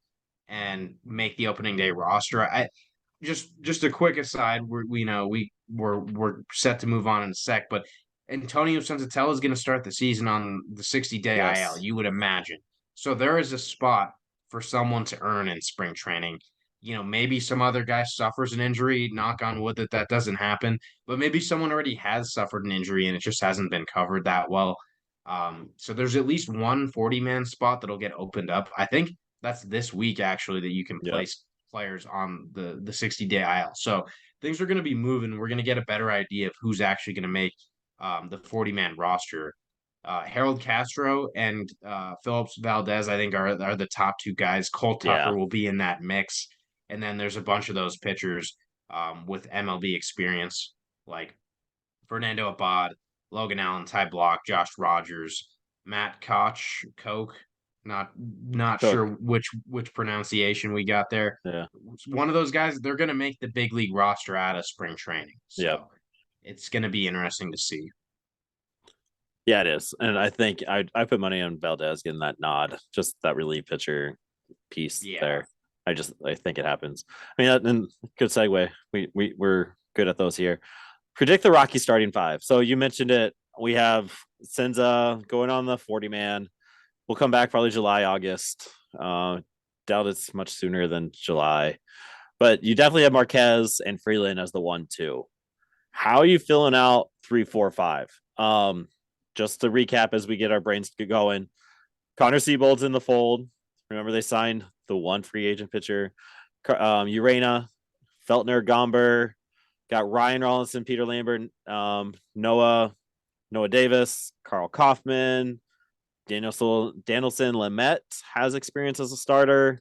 and make the opening day roster. I just a quick aside, we're set to move on in a sec, but Antonio Sensatella is going to start the season on the 60-day IL, yes, you would imagine. So there is a spot for someone to earn in spring training. Maybe some other guy suffers an injury, knock on wood that doesn't happen, but maybe someone already has suffered an injury and it just hasn't been covered that well. So there's at least one 40-man spot that'll get opened up. I think that's this week actually that you can yeah, place players on the 60-day IL. So things are going to be moving. We're going to get a better idea of who's actually going to make the 40-man roster. Harold Castro and Phillips Valdez, I think, are the top two guys. Cole yeah, Tucker will be in that mix. And then there's a bunch of those pitchers with MLB experience, like Fernando Abad, Logan Allen, Ty Block, Josh Rogers, Matt Koch. Not Cook, sure which pronunciation we got there. yeah, One of those guys, they're going to make the big league roster out of spring training. yeah. So it's going to be interesting to see. Yeah, it is, and I think I put money on Valdez getting that nod, just that relief pitcher piece Yeah. there. I think it happens. I mean, and good segue. We're good at those here. Predict the Rocky starting 5. So you mentioned it. We have Senza going on the 40-man. We'll come back probably July, August. Doubt it's much sooner than July, but you definitely have Marquez and Freeland as the 1-2. How are you filling out 3, 4, 5? Just to recap as we get our brains going, Connor Siebold's in the fold. Remember, they signed the one free agent pitcher, Urena, Feltner, Gomber, got Ryan Rollinson, Peter Lambert, Noah Davis, Carl Kaufman, Danielson Lamette has experience as a starter.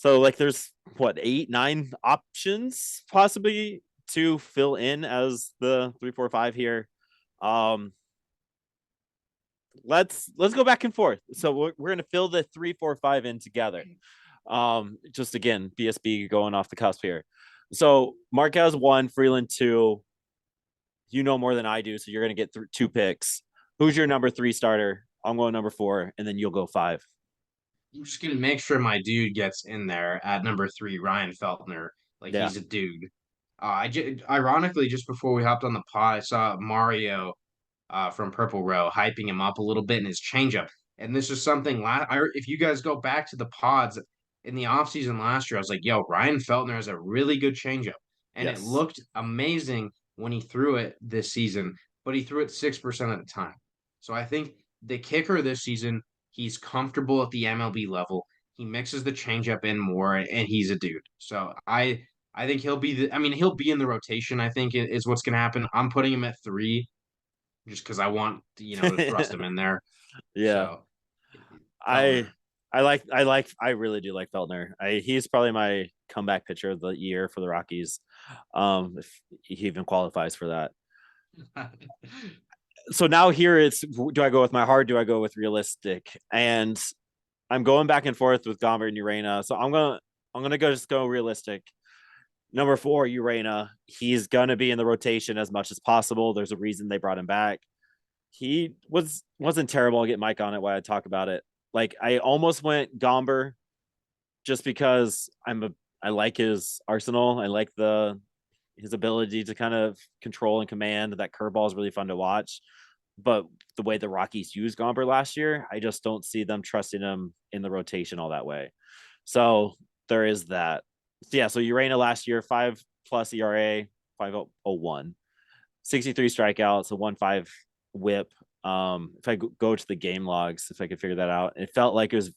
So like there's what, 8, 9 options possibly to fill in as the 3-4-5 here. Um let's go back and forth. So we're gonna fill the 3-4-5 in together. Just again, BSB going off the cusp here. So Marquez 1, Freeland 2. You know more than I do, so you're gonna get 2 picks. Who's your number 3 starter? I'm going number 4, and then you'll go 5. I'm just gonna make sure my dude gets in there at number 3, Ryan Feltner. Like Yeah. he's a dude. Ironically, just before we hopped on the pod, I saw Mario from Purple Row hyping him up a little bit in his changeup. And this is something if you guys go back to the pods in the offseason last year, I was like, yo, Ryan Feltner has a really good changeup. And it Yes. looked amazing when he threw it this season, but he threw it 6% of the time. So I think the kicker this season, he's comfortable at the MLB level. He mixes the changeup in more, and he's a dude. So I think he'll be in the rotation, I think is what's going to happen. I'm putting him at 3 just because I want to thrust him in there. Yeah. So I Feltner. I really do like Feltner. He's probably my comeback pitcher of the year for the Rockies. If he even qualifies for that. So now here it's, do I go with my heart? Do I go with realistic? And I'm going back and forth with Gomber and Urena. So I'm gonna go realistic. Number 4, Urena. He's gonna be in the rotation as much as possible. There's a reason they brought him back. He wasn't terrible. I'll get Mike on it while I talk about it. Like I almost went Gomber just because I like his arsenal. I like his ability to kind of control and command. That curveball is really fun to watch. But the way the Rockies used Gomber last year, I just don't see them trusting him in the rotation all that way. So there is that. So yeah, so Urena last year, 5+ ERA, 5.01, 63 strikeouts, a 1.5 whip. If I go to the game logs, if I could figure that out, it felt like it was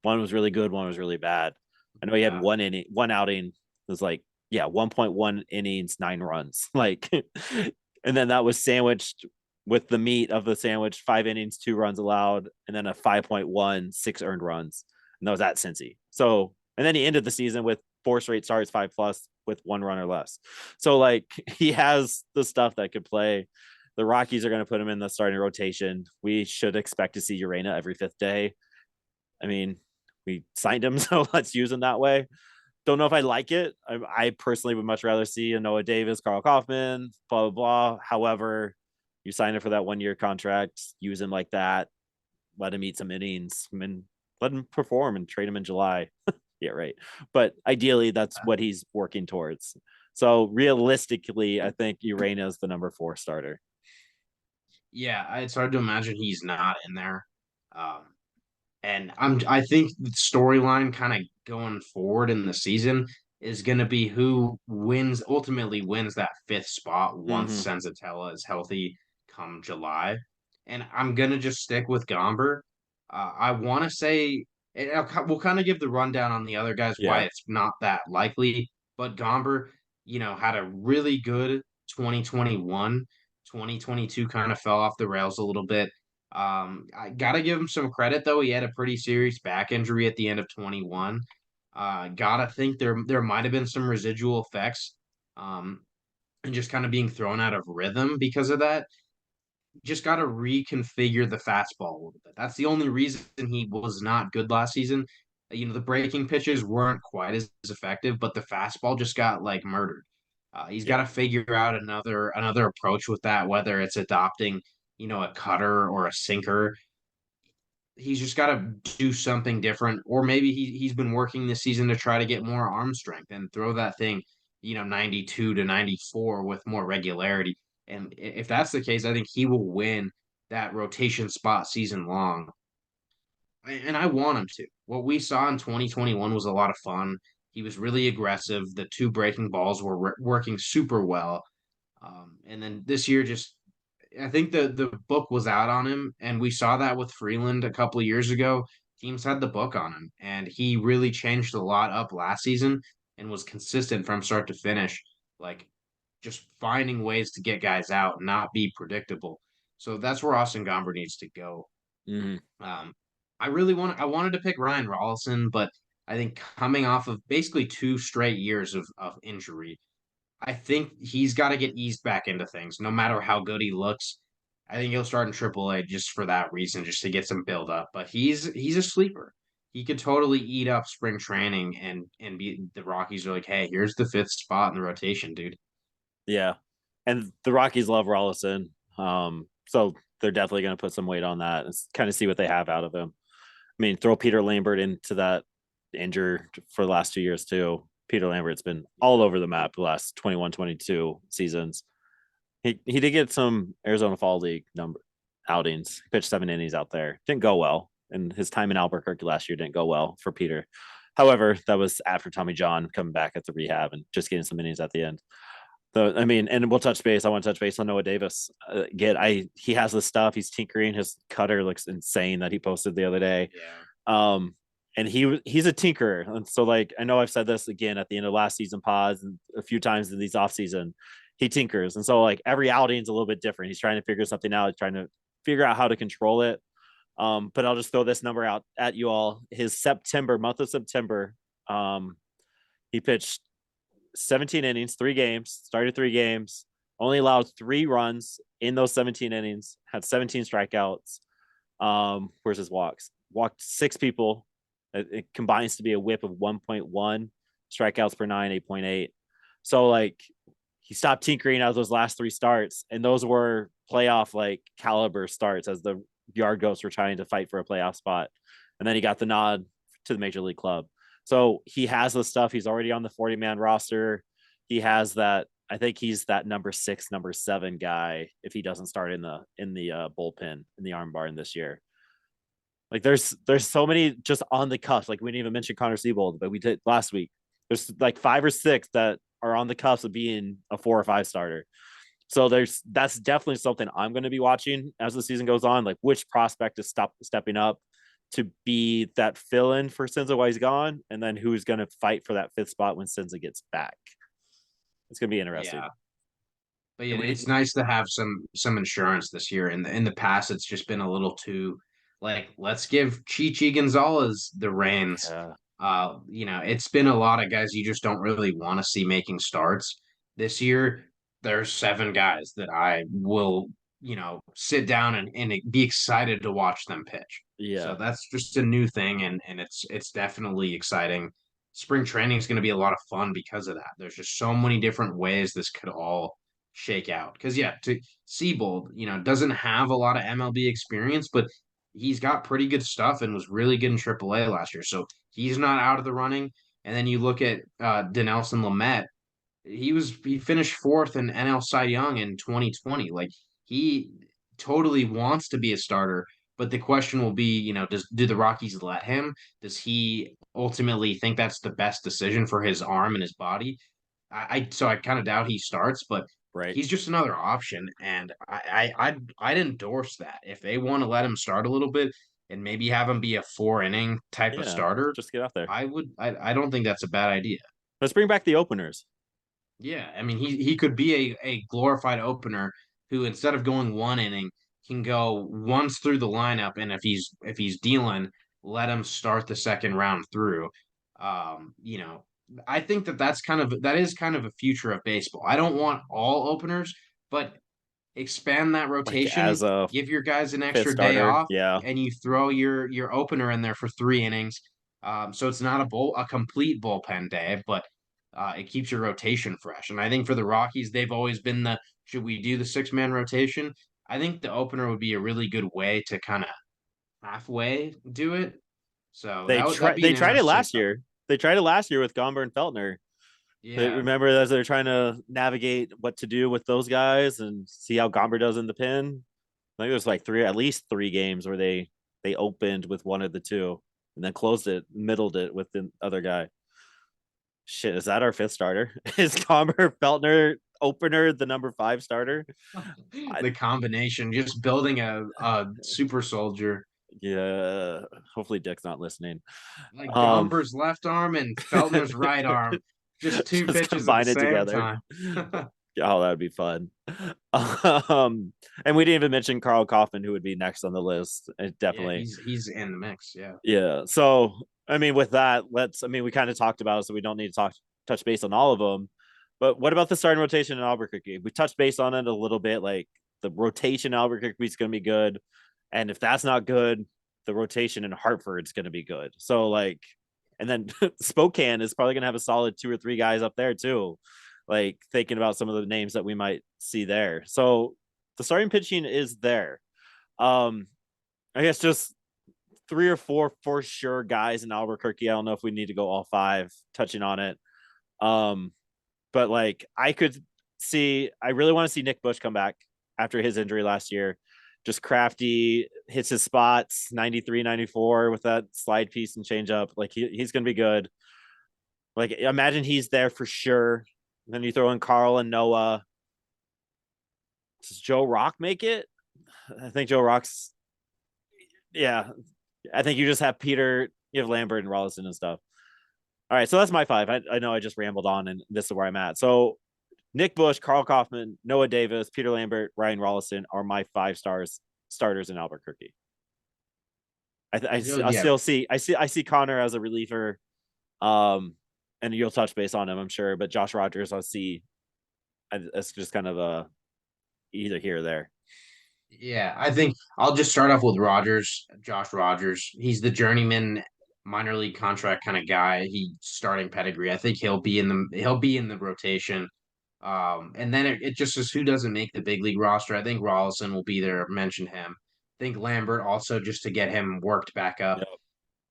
one was really good, one was really bad. I know he had Yeah. one outing. It was like, yeah, 1.1 innings, 9 runs. Like, and then that was sandwiched with the meat of the sandwich, 5 innings, 2 runs allowed, and then a 5.1, 6 earned runs. And that was at Cincy. So, and then he ended the season with 4 straight starts, 5+ with 1 run or less. So like he has the stuff that could play. The Rockies are going to put him in the starting rotation. We should expect to see Urena every 5th day. I mean, we signed him, so let's use him that way. Don't know if I like it. I personally would much rather see a Noah Davis, Carl Kaufman, blah, blah, blah. However, you sign him for that 1-year contract, use him like that, let him eat some innings, and let him perform and trade him in July. Yeah, right. But ideally, that's what he's working towards. So realistically, I think Urena is the number 4 starter. Yeah, it's hard to imagine he's not in there. Um, And I think the storyline kind of going forward in the season is going to be who ultimately wins that 5th spot once Mm-hmm. Senzatella is healthy come July. And I'm going to just stick with Gomber. I want to say, we'll kind of give the rundown on the other guys why Yeah. it's not that likely. But Gomber, had a really good 2021. 2022 kind of fell off the rails a little bit. I gotta give him some credit though. He had a pretty serious back injury at the end of 21. Gotta think there might have been some residual effects, and just kind of being thrown out of rhythm because of that. Just gotta reconfigure the fastball a little bit. That's the only reason he was not good last season. The breaking pitches weren't quite as effective, but the fastball just got like murdered. He's got Yeah. to figure out another approach with that, whether it's adopting, a cutter or a sinker. He's just got to do something different, or maybe he's been working this season to try to get more arm strength and throw that thing, 92 to 94 with more regularity. And if that's the case, I think he will win that rotation spot season long. And I want him to. What we saw in 2021 was a lot of fun. He was really aggressive. The 2 breaking balls were working super well. And then this year, just I think the book was out on him, and we saw that with Freeland a couple of years ago. Teams had the book on him, and he really changed a lot up last season and was consistent from start to finish, like just finding ways to get guys out, not be predictable. So that's where Austin Gomber needs to go. Mm-hmm. I wanted to pick Ryan Rollison, but I think coming off of basically 2 straight years of injury, I think he's got to get eased back into things, no matter how good he looks. I think he'll start in AAA just for that reason, just to get some build up. But he's a sleeper. He could totally eat up spring training and be the Rockies are like, hey, here's the fifth spot in the rotation, dude. Yeah. And the Rockies love Rollison. So they're definitely going to put some weight on that and kind of see what they have out of him. I mean, throw Peter Lambert into that injured for the last 2 years too. Peter Lambert's been all over the map the last 21, 22 seasons. He did get some Arizona Fall League number outings. He pitched 7 innings out there. Didn't go well. And his time in Albuquerque last year didn't go well for Peter. However, that was after Tommy John coming back at the rehab and just getting some innings at the end. So I mean, and we'll touch base. I want to touch base on Noah Davis. He has the stuff. He's tinkering. His cutter looks insane that he posted the other day. Yeah. And he's a tinkerer. And so like I know I've said this again at the end of last season pods and a few times in these off season. He tinkers, and so like every outing is a little bit different. He's trying to figure something out. He's trying to figure out how to control it. But I'll just throw this number out at you all. His month of September, he pitched 17 innings, 3 games, started 3 games, only allowed 3 runs in those 17 innings, had 17 strikeouts. Where's his walks? Walked 6 people. It combines to be a whip of 1.1, strikeouts per nine, 8.8. So like he stopped tinkering out of those last 3 starts, and those were playoff like caliber starts as the Yard Goats were trying to fight for a playoff spot. And then he got the nod to the major league club. So he has the stuff. He's already on the 40-man roster. He has that. I think he's that number 6, number 7 guy if he doesn't start in the bullpen in the arm barn this year. Like there's so many just on the cuffs. Like we didn't even mention Connor Siebold, but we did last week. There's like 5 or 6 that are on the cuffs of being a 4 or 5 starter. So that's definitely something I'm going to be watching as the season goes on. Like which prospect is stepping up to be that fill-in for Senza while he's gone, and then who's going to fight for that 5th spot when Senza gets back. It's going to be interesting. Yeah. But yeah, it's nice to have some insurance this year. In the past, it's just been a little too like let's give Chichi Gonzalez the reins. Yeah. It's been a lot of guys you just don't really want to see making starts. This year, there's 7 guys that I will, sit down and be excited to watch them pitch. So Yeah. that's just a new thing, and it's definitely exciting. Spring training is going to be a lot of fun because of that. There's just so many different ways this could all shake out. Because yeah, to Siebold, doesn't have a lot of MLB experience, but he's got pretty good stuff and was really good in AAA last year. So he's not out of the running. And then you look at Dinelson Lamet. He finished 4th in NL Cy Young in 2020. Like he totally wants to be a starter, but the question will be, do the Rockies let him? Does he ultimately think that's the best decision for his arm and his body? I kind of doubt he starts, but Right. he's just another option, and I'd endorse that if they want to let him start a little bit and maybe have him be a 4 inning type of Yeah. starter. Just get out there. I would. I don't think that's a bad idea. Let's bring back the openers. Yeah, I mean he could be a glorified opener who instead of going 1 inning can go once through the lineup, and if he's dealing, let him start the second round through. Um, you know, I think that is kind of a future of baseball. I don't want all openers, but expand that Like rotation, as a give your guys an 5th extra day starter. off, Yeah. and you throw your opener in there for 3 innings. So it's not a complete bullpen day, but it keeps your rotation fresh. And I think for the Rockies, they've always been the should we do the 6-man rotation? I think the opener would be a really good way to kind of halfway do it. So that'd be They an tried it interesting last thought. year. They tried it last year with Gomber and Feltner. They Yeah, remember as they're trying to navigate what to do with those guys and see how Gomber does in the pen. I think there's like at least 3 games where they opened with one of the two and then closed it, middled it with the other guy. Shit, is that our 5th starter? Is Gomber Feltner opener the number 5 starter? I, the combination, just building a super soldier. yeah, hopefully Dick's not listening. Like Um, Gomber's left arm and Feltner's right arm, just two just pitches at the combine it same together. time. Oh, that would be fun. And we didn't even mention Carl Kaufman, who would be next on the list. Yeah, Definitely. he's in the mix. Yeah. Yeah. So I mean, with that, we kind of talked about it, so we don't need to touch base on all of them. But what about the starting rotation in Albuquerque? We touched base on it a little bit. Like the rotation in Albuquerque is going to be good, and if that's not good, the rotation in Hartford is going to be good. So like, and then Spokane is probably going to have a solid 2 or 3 guys up there too. Like thinking about some of the names that we might see there. So the starting pitching is there. Um, I guess just 3 or 4 for sure guys in Albuquerque. I don't know if we need to go all 5 touching on it. Um, but like I could see, I really want to see Nick Bush come back after his injury last year. Just crafty, hits his spots 93, 94 with that slide piece and change up. Like he's going to be good. Like imagine he's there for sure. Then you throw in Carl and Noah. Does Joe Rock make it? I think Joe Rock's, yeah. I think you just have Peter, you have Lambert and Rollison and stuff. All right, so that's my 5. I know I just rambled on, and this is where I'm at. So Nick Bush, Carl Kaufman, Noah Davis, Peter Lambert, Ryan Rollison are my 5 starters in Albuquerque. I Yeah, still see I see Connor as a reliever, and you'll touch base on him, I'm sure. But Josh Rogers, I'll see. It's just kind of a either here or there. yeah. I think I'll just start off with Rogers, Josh Rogers. He's the journeyman minor league contract kind of guy. He starting pedigree. I think he'll be in the rotation. And then it just is who doesn't make the big league roster. I think Rollison will be there. Mention him. I think Lambert also just to get him worked back up. Yep.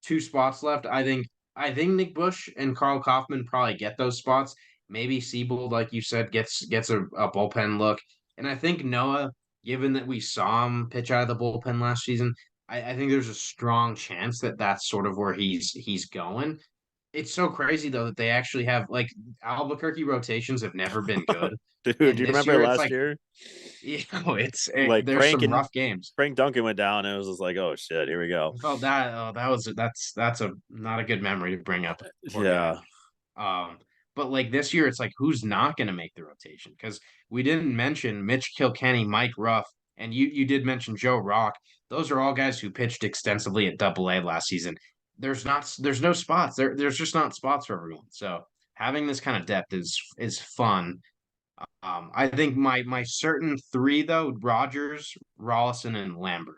2 spots left. I think Nick Bush and Carl Kaufman probably get those spots. Maybe Siebold, like you said, gets a bullpen look. And I think Noah, given that we saw him pitch out of the bullpen last season, I think there's a strong chance that that's sort of where he's going. It's so crazy though that they actually have like Albuquerque rotations have never been good, Dude, do and you this remember year it's last like year? Like there's Frank some and rough games. Duncan went down, and it was just like, oh shit, here we go. Oh, that's a not a good memory to bring up. Poor guy. Yeah, Um, but like this year, it's like who's not going to make the rotation? Because we didn't mention Mitch Kilkenny, Mike Ruff, and you did mention Joe Rock. Those are all guys who pitched extensively at Double A last season. There's no spots. There's just not spots for everyone. So having this kind of depth is fun. I think my certain 3 though, Rogers, Rollison, and Lambert,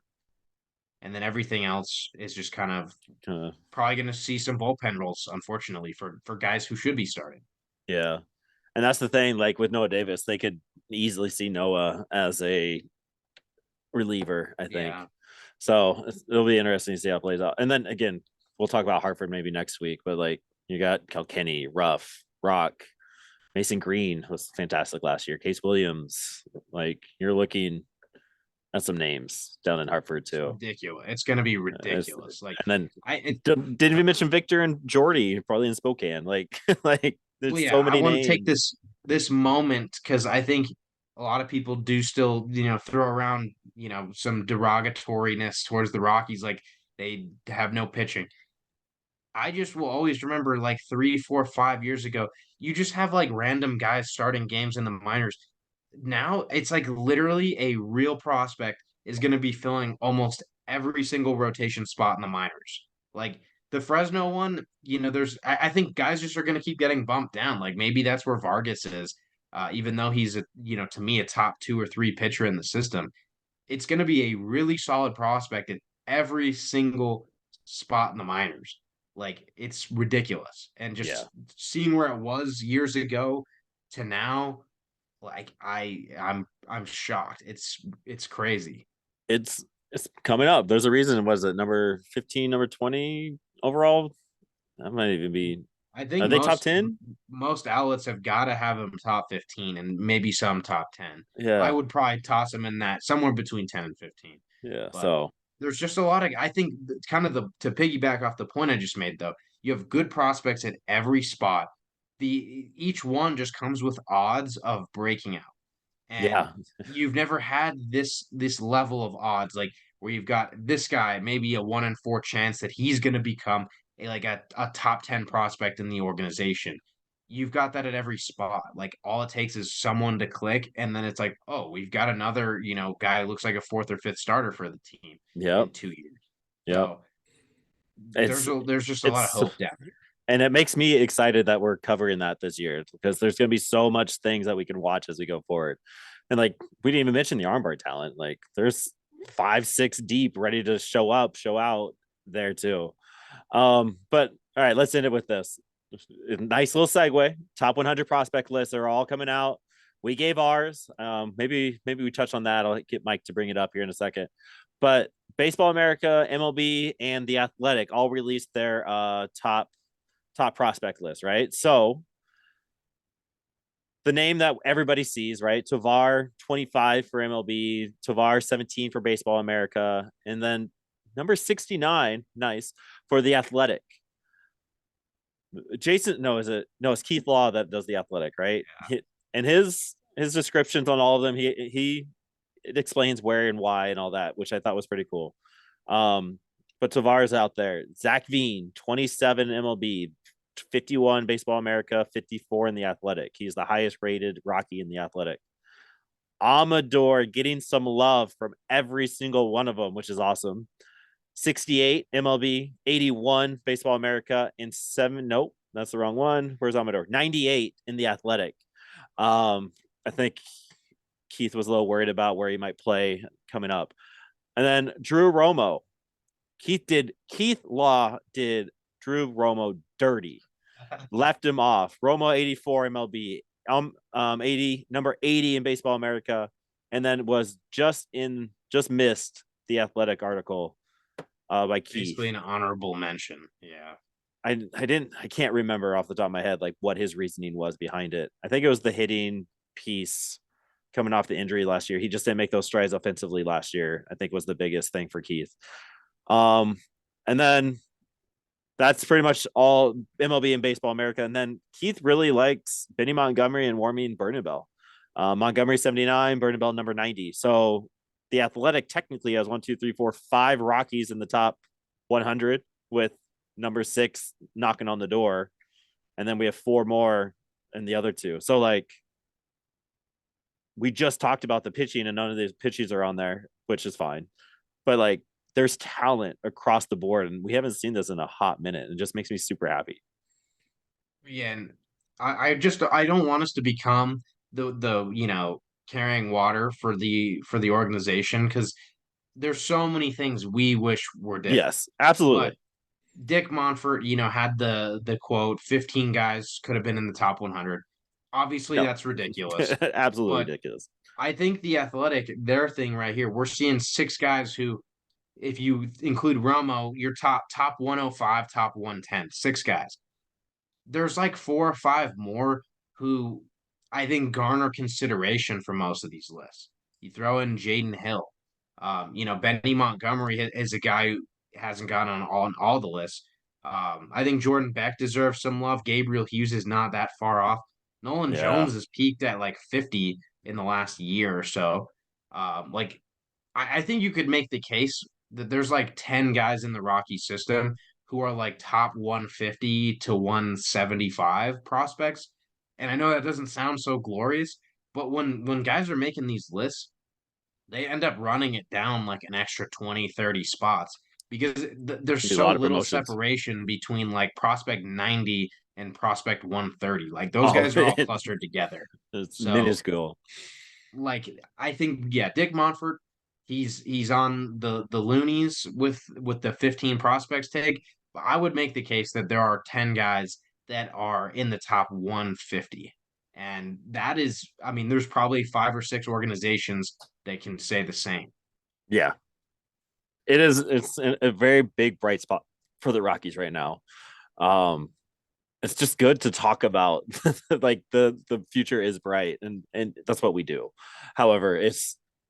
and then everything else is just kind of kind of probably going to see some bullpen roles, unfortunately, for guys who should be starting. yeah. And that's the thing. Like with Noah Davis, they could easily see Noah as a reliever. I think Yeah, so. It'll be interesting to see how it plays out. And then again, we'll talk about Hartford maybe next week. But like you got Kilkenny, Ruff, Rock, Mason Green was fantastic last year. Case Williams, like you're looking at some names down in Hartford it's too. ridiculous. It's going to be It's, ridiculous. Like and then I, it, didn't even mention Victor and Jordy, probably in Spokane. Like, like well, there's yeah, so I many want to take names. this moment because I think a lot of people do still, throw around, some derogatoriness towards the Rockies, like they have no pitching. I just will always remember like 3, 4, 5 years ago, you just have like random guys starting games in the minors. Now it's like literally a real prospect is going to be filling almost every single rotation spot in the minors. Like the Fresno one, I think guys just are going to keep getting bumped down. Like maybe that's where Vargas is, even though he's to me a top 2 or 3 pitcher in the system. It's going to be a really solid prospect in every single spot in the minors. Like it's ridiculous. And Yeah, just seeing where it was years ago to now, like I'm shocked. It's crazy. it's coming up. There's a reason. Was it number 15, number 20 overall? That might even be. I think Are they top most 10? most outlets have got to have him top 15 and maybe some top 10. I Yeah, would probably toss him in that somewhere between 10 and 15. yeah. But So there's just a lot of I think kind of the to piggyback off the point I just made though, you have good prospects at every spot. Each one just comes with odds of breaking out. And yeah, you've never had this level of odds like where you've got this guy maybe a 1 in 4 chance that he's going to become a top 10 prospect in the organization. You've got that at every spot. Like all it takes is someone to click and then it's like, oh, we've got another guy who looks like a 4th or 5th starter for the team yep, in 2 years. yep. So It's there's just a lot of it's hope down here. and it makes me excited that we're covering that this year because there's going to be so much things that we can watch as we go forward. And like we didn't even mention the armbar talent. Like there's 5, 6 deep ready to show up, show out there too. But all right, let's end it with this. Nice little segue. Top 100 prospect lists are all coming out. We gave ours. Maybe we touch on that. I'll get Mike to bring it up here in a second. But Baseball America, MLB, and the Athletic all released their top prospect list, right? So the name that everybody sees, right? Tovar 25 for MLB, Tovar 17 for Baseball America, and then number 69, nice, for the Athletic. Jason, no, is it? No, it's Keith Law that does the Athletic, right? Yeah. And his descriptions on all of them, he it explains where and why and all that, which I thought was pretty cool. But Tavares out there. Zach Veen, 27 MLB, 51 Baseball America, 54 in the Athletic. He's the highest rated Rocky in the Athletic. Amador getting some love from every single one of them, which is awesome. 68 MLB, 81 Baseball America, and 7. Nope, that's the wrong one. Where's Amador? 98 in the Athletic. I think Keith was a little worried about where he might play coming up. And then Drew Romo. Keith Law did Drew Romo dirty. Left him off. Romo 84 MLB. 80 number 80 in Baseball America, and then was just missed the Athletic article by Keith. Basically an honorable mention. Yeah. I can't remember off the top of my head like what his reasoning was behind it. I think it was the hitting piece coming off the injury last year. He just didn't make those strides offensively last year. I think was the biggest thing for Keith. And then that's pretty much all MLB and Baseball America. And then Keith really likes Benny Montgomery and Warming Bernabel. Montgomery 79, Bernabel number 90. So the Athletic technically has 1, 2, 3, 4, 5 Rockies in the top 100 with number 6 knocking on the door. And then we have 4 more in the other 2. So like we just talked about the pitching and none of these pitches are on there, which is fine. But like there's talent across the board, and we haven't seen this in a hot minute. It just makes me super happy. Yeah, and I don't want us to become the carrying water for the organization because there's so many things we wish were different. Yes, absolutely. But Dick Monfort, had the quote, 15 guys could have been in the top 100. Obviously, No, that's ridiculous. absolutely But ridiculous. I think the Athletic, their thing right here, we're seeing 6 guys who, if you include Romo, you're top 105, top 110, 6 guys. There's like 4 or 5 more who I think garner consideration for most of these lists. You throw in Jaden Hill. Benny Montgomery is a guy who hasn't gotten on all the lists. I think Jordan Beck deserves some love. Gabriel Hughes is not that far off. Nolan Yeah. Jones has peaked at like 50 in the last year or so. I think you could make the case that there's like 10 guys in the Rocky system who are like top 150 to 175 prospects. And I know that doesn't sound so glorious, but when guys are making these lists, they end up running it down like an extra 20, 30 spots because there's Be a so lot of little promotions. separation between like prospect 90 and prospect 130. Like those Oh, guys are all clustered together. it's So minuscule. like I think Dick Montfort, he's on the loonies with the 15 prospects tag. But I would make the case that there are 10 guys that are in the top 150. And that is, I mean, there's probably 5 or 6 organizations that can say the same. Yeah. It is. It's a very big bright spot for the Rockies right now. Um, it's just good to talk about like the future is bright and that's what we do. However,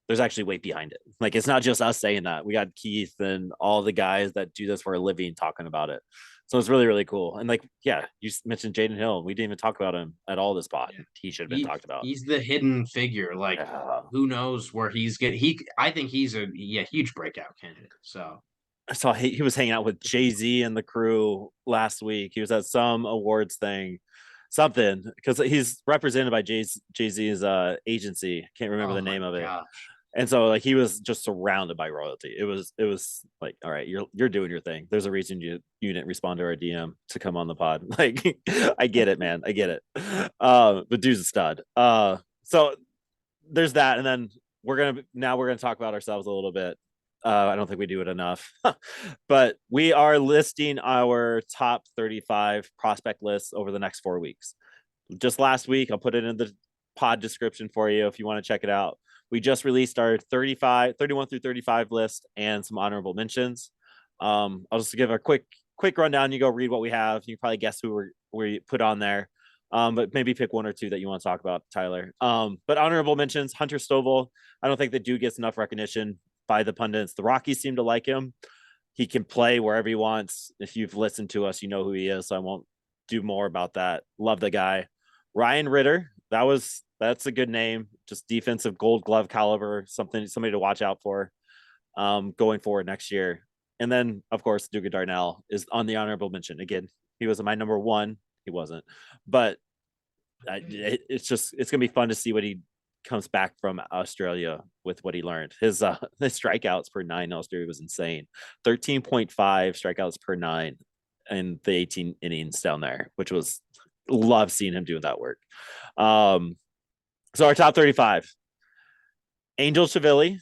there's actually weight behind it. Like it's not just us saying that. We got Keith and all the guys that do this for a living talking about it. So it's really, really cool. And like, yeah, you mentioned Jaden Hill. We didn't even talk about him at all this spot. Yeah. He should have been talked about. He's the hidden figure. Like Yeah. who knows where I think he's a huge breakout candidate. So I saw he was hanging out with Jay-Z and the crew last week. He was at some awards thing, something, because he's represented by Jay-Z's agency. Can't remember oh the my name of it. gosh. And so like he was just surrounded by royalty. It was like, all right, you're doing your thing. There's a reason you didn't respond to our DM to come on the pod. Like I get it, man. I get it. But dude's a stud. So there's that, and then we're gonna talk about ourselves a little bit. I don't think we do it enough, but we are listing our top 35 prospect lists over the next 4 weeks. Just last week, I'll put it in the pod description for you if you want to check it out. We just released our 31 through 35 list and some honorable mentions. I'll just give a quick rundown. You go read what we have. You can probably guess who we put on there. But maybe pick one or two that you want to talk about, Tyler. But honorable mentions: Hunter Stovall. I don't think the dude gets enough recognition by the pundits. The Rockies seem to like him. He can play wherever he wants. If you've listened to us, you know who he is. So I won't do more about that. Love the guy. Ryan Ritter. That's a good name. Just defensive Gold Glove caliber. Somebody to watch out for going forward next year. And then of course Duga Darnell is on the honorable mention. Again, he was my number one. He wasn't, but it's gonna be fun to see what he comes back from Australia with what he learned. His strikeouts per nine in Australia was insane. 13.5 strikeouts per nine in the 18 innings down there, which was love seeing him doing that work. So our top 35: Angel Chivilli.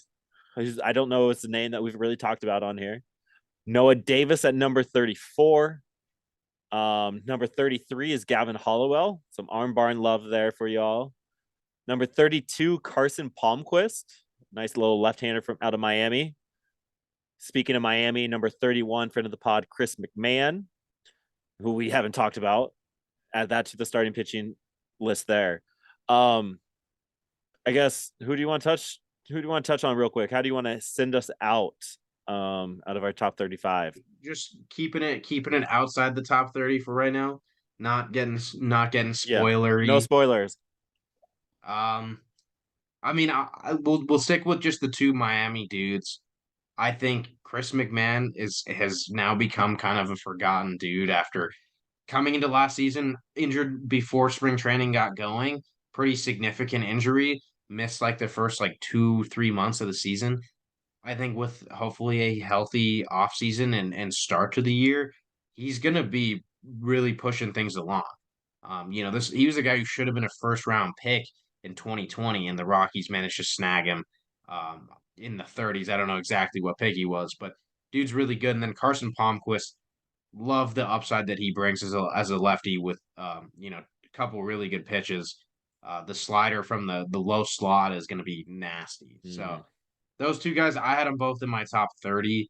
I don't know it's the name that we've really talked about on here. Noah Davis at number 34. Number 33 is Gavin Hollowell. Some arm barn love there for y'all. Number 32, Carson Palmquist. Nice little left-hander from out of Miami. Speaking of Miami, number 31, friend of the pod, Chris McMahon, who we haven't talked about. Add that to the starting pitching list there. I guess who do you want to touch on real quick? How do you want to send us out of our top 35? Just keeping it outside the top 30 for right now. Not getting Yeah, no spoilery. spoilers. Um, I mean, we'll stick with just the two Miami dudes. I think Chris McMahon has now become kind of a forgotten dude after coming into last season injured before spring training got going. Pretty significant injury. Missed like the first like 2-3 months of the season. I think with hopefully a healthy offseason and start to the year, he's gonna be really pushing things along. This he was a guy who should have been a first round pick in 2020, and the Rockies managed to snag him in the 30s. I don't know exactly what pick he was, but dude's really good. And then Carson Palmquist, love the upside that he brings as a lefty with a couple really good pitches. The slider from the low slot is going to be nasty. So Mm, those two guys, I had them both in my top 30.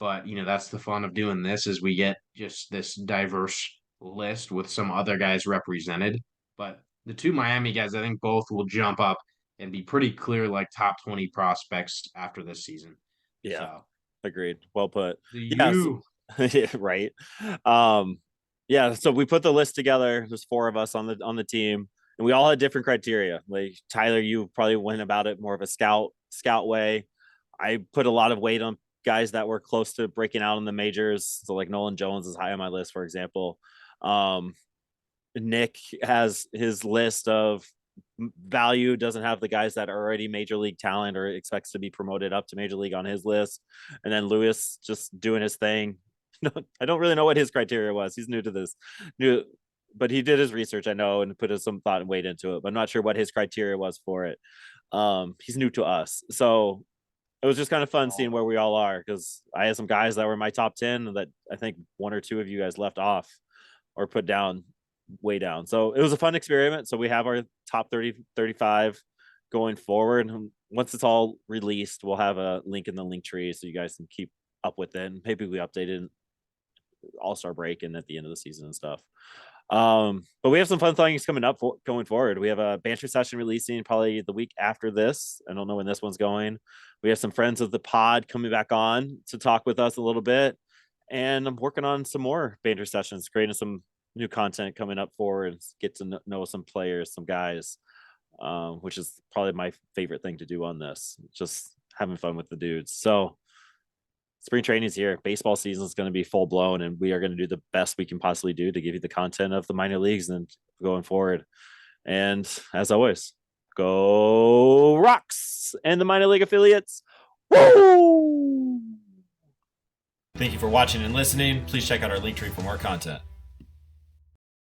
But that's the fun of doing this is we get just this diverse list with some other guys represented. But the two Miami guys, I think both will jump up and be pretty clear like top 20 prospects after this season. yeah, So agreed. Well put. the Yes. you Yeah, right. Um, yeah, so we put the list together. There's four of us on the team, and we all had different criteria. Like Tyler, you probably went about it more of a scout way. I put a lot of weight on guys that were close to breaking out in the majors. So like Nolan Jones is high on my list, for example. Um, Nick has his list of value, doesn't have the guys that are already major league talent or expects to be promoted up to major league on his list. And then Lewis just doing his thing. I don't really know what his criteria was. He's new to this, new, but he did his research, I know, and put some thought and weight into it. But I'm not sure what his criteria was for it. He's new to us, so it was just kind of fun seeing where we all are because I had some guys that were in my top 10 that I think one or two of you guys left off or put down way down. So it was a fun experiment. So we have our top 30, 35 going forward. And once it's all released, we'll have a link in the link tree so you guys can keep up with it. And maybe we update it all-star break and at the end of the season and stuff. But we have some fun things coming up going forward. We have a banter session releasing probably the week after this. I don't know when this one's going. We have some friends of the pod coming back on to talk with us a little bit. And I'm working on some more banter sessions, creating some new content coming up forward, get to know some players, some guys, which is probably my favorite thing to do on this. Just having fun with the dudes. So spring training is here. Baseball season is going to be full blown, and we are going to do the best we can possibly do to give you the content of the minor leagues and going forward. And as always, Go Rocks and the minor league affiliates. Woo! Thank you for watching and listening. Please check out our link tree for more content.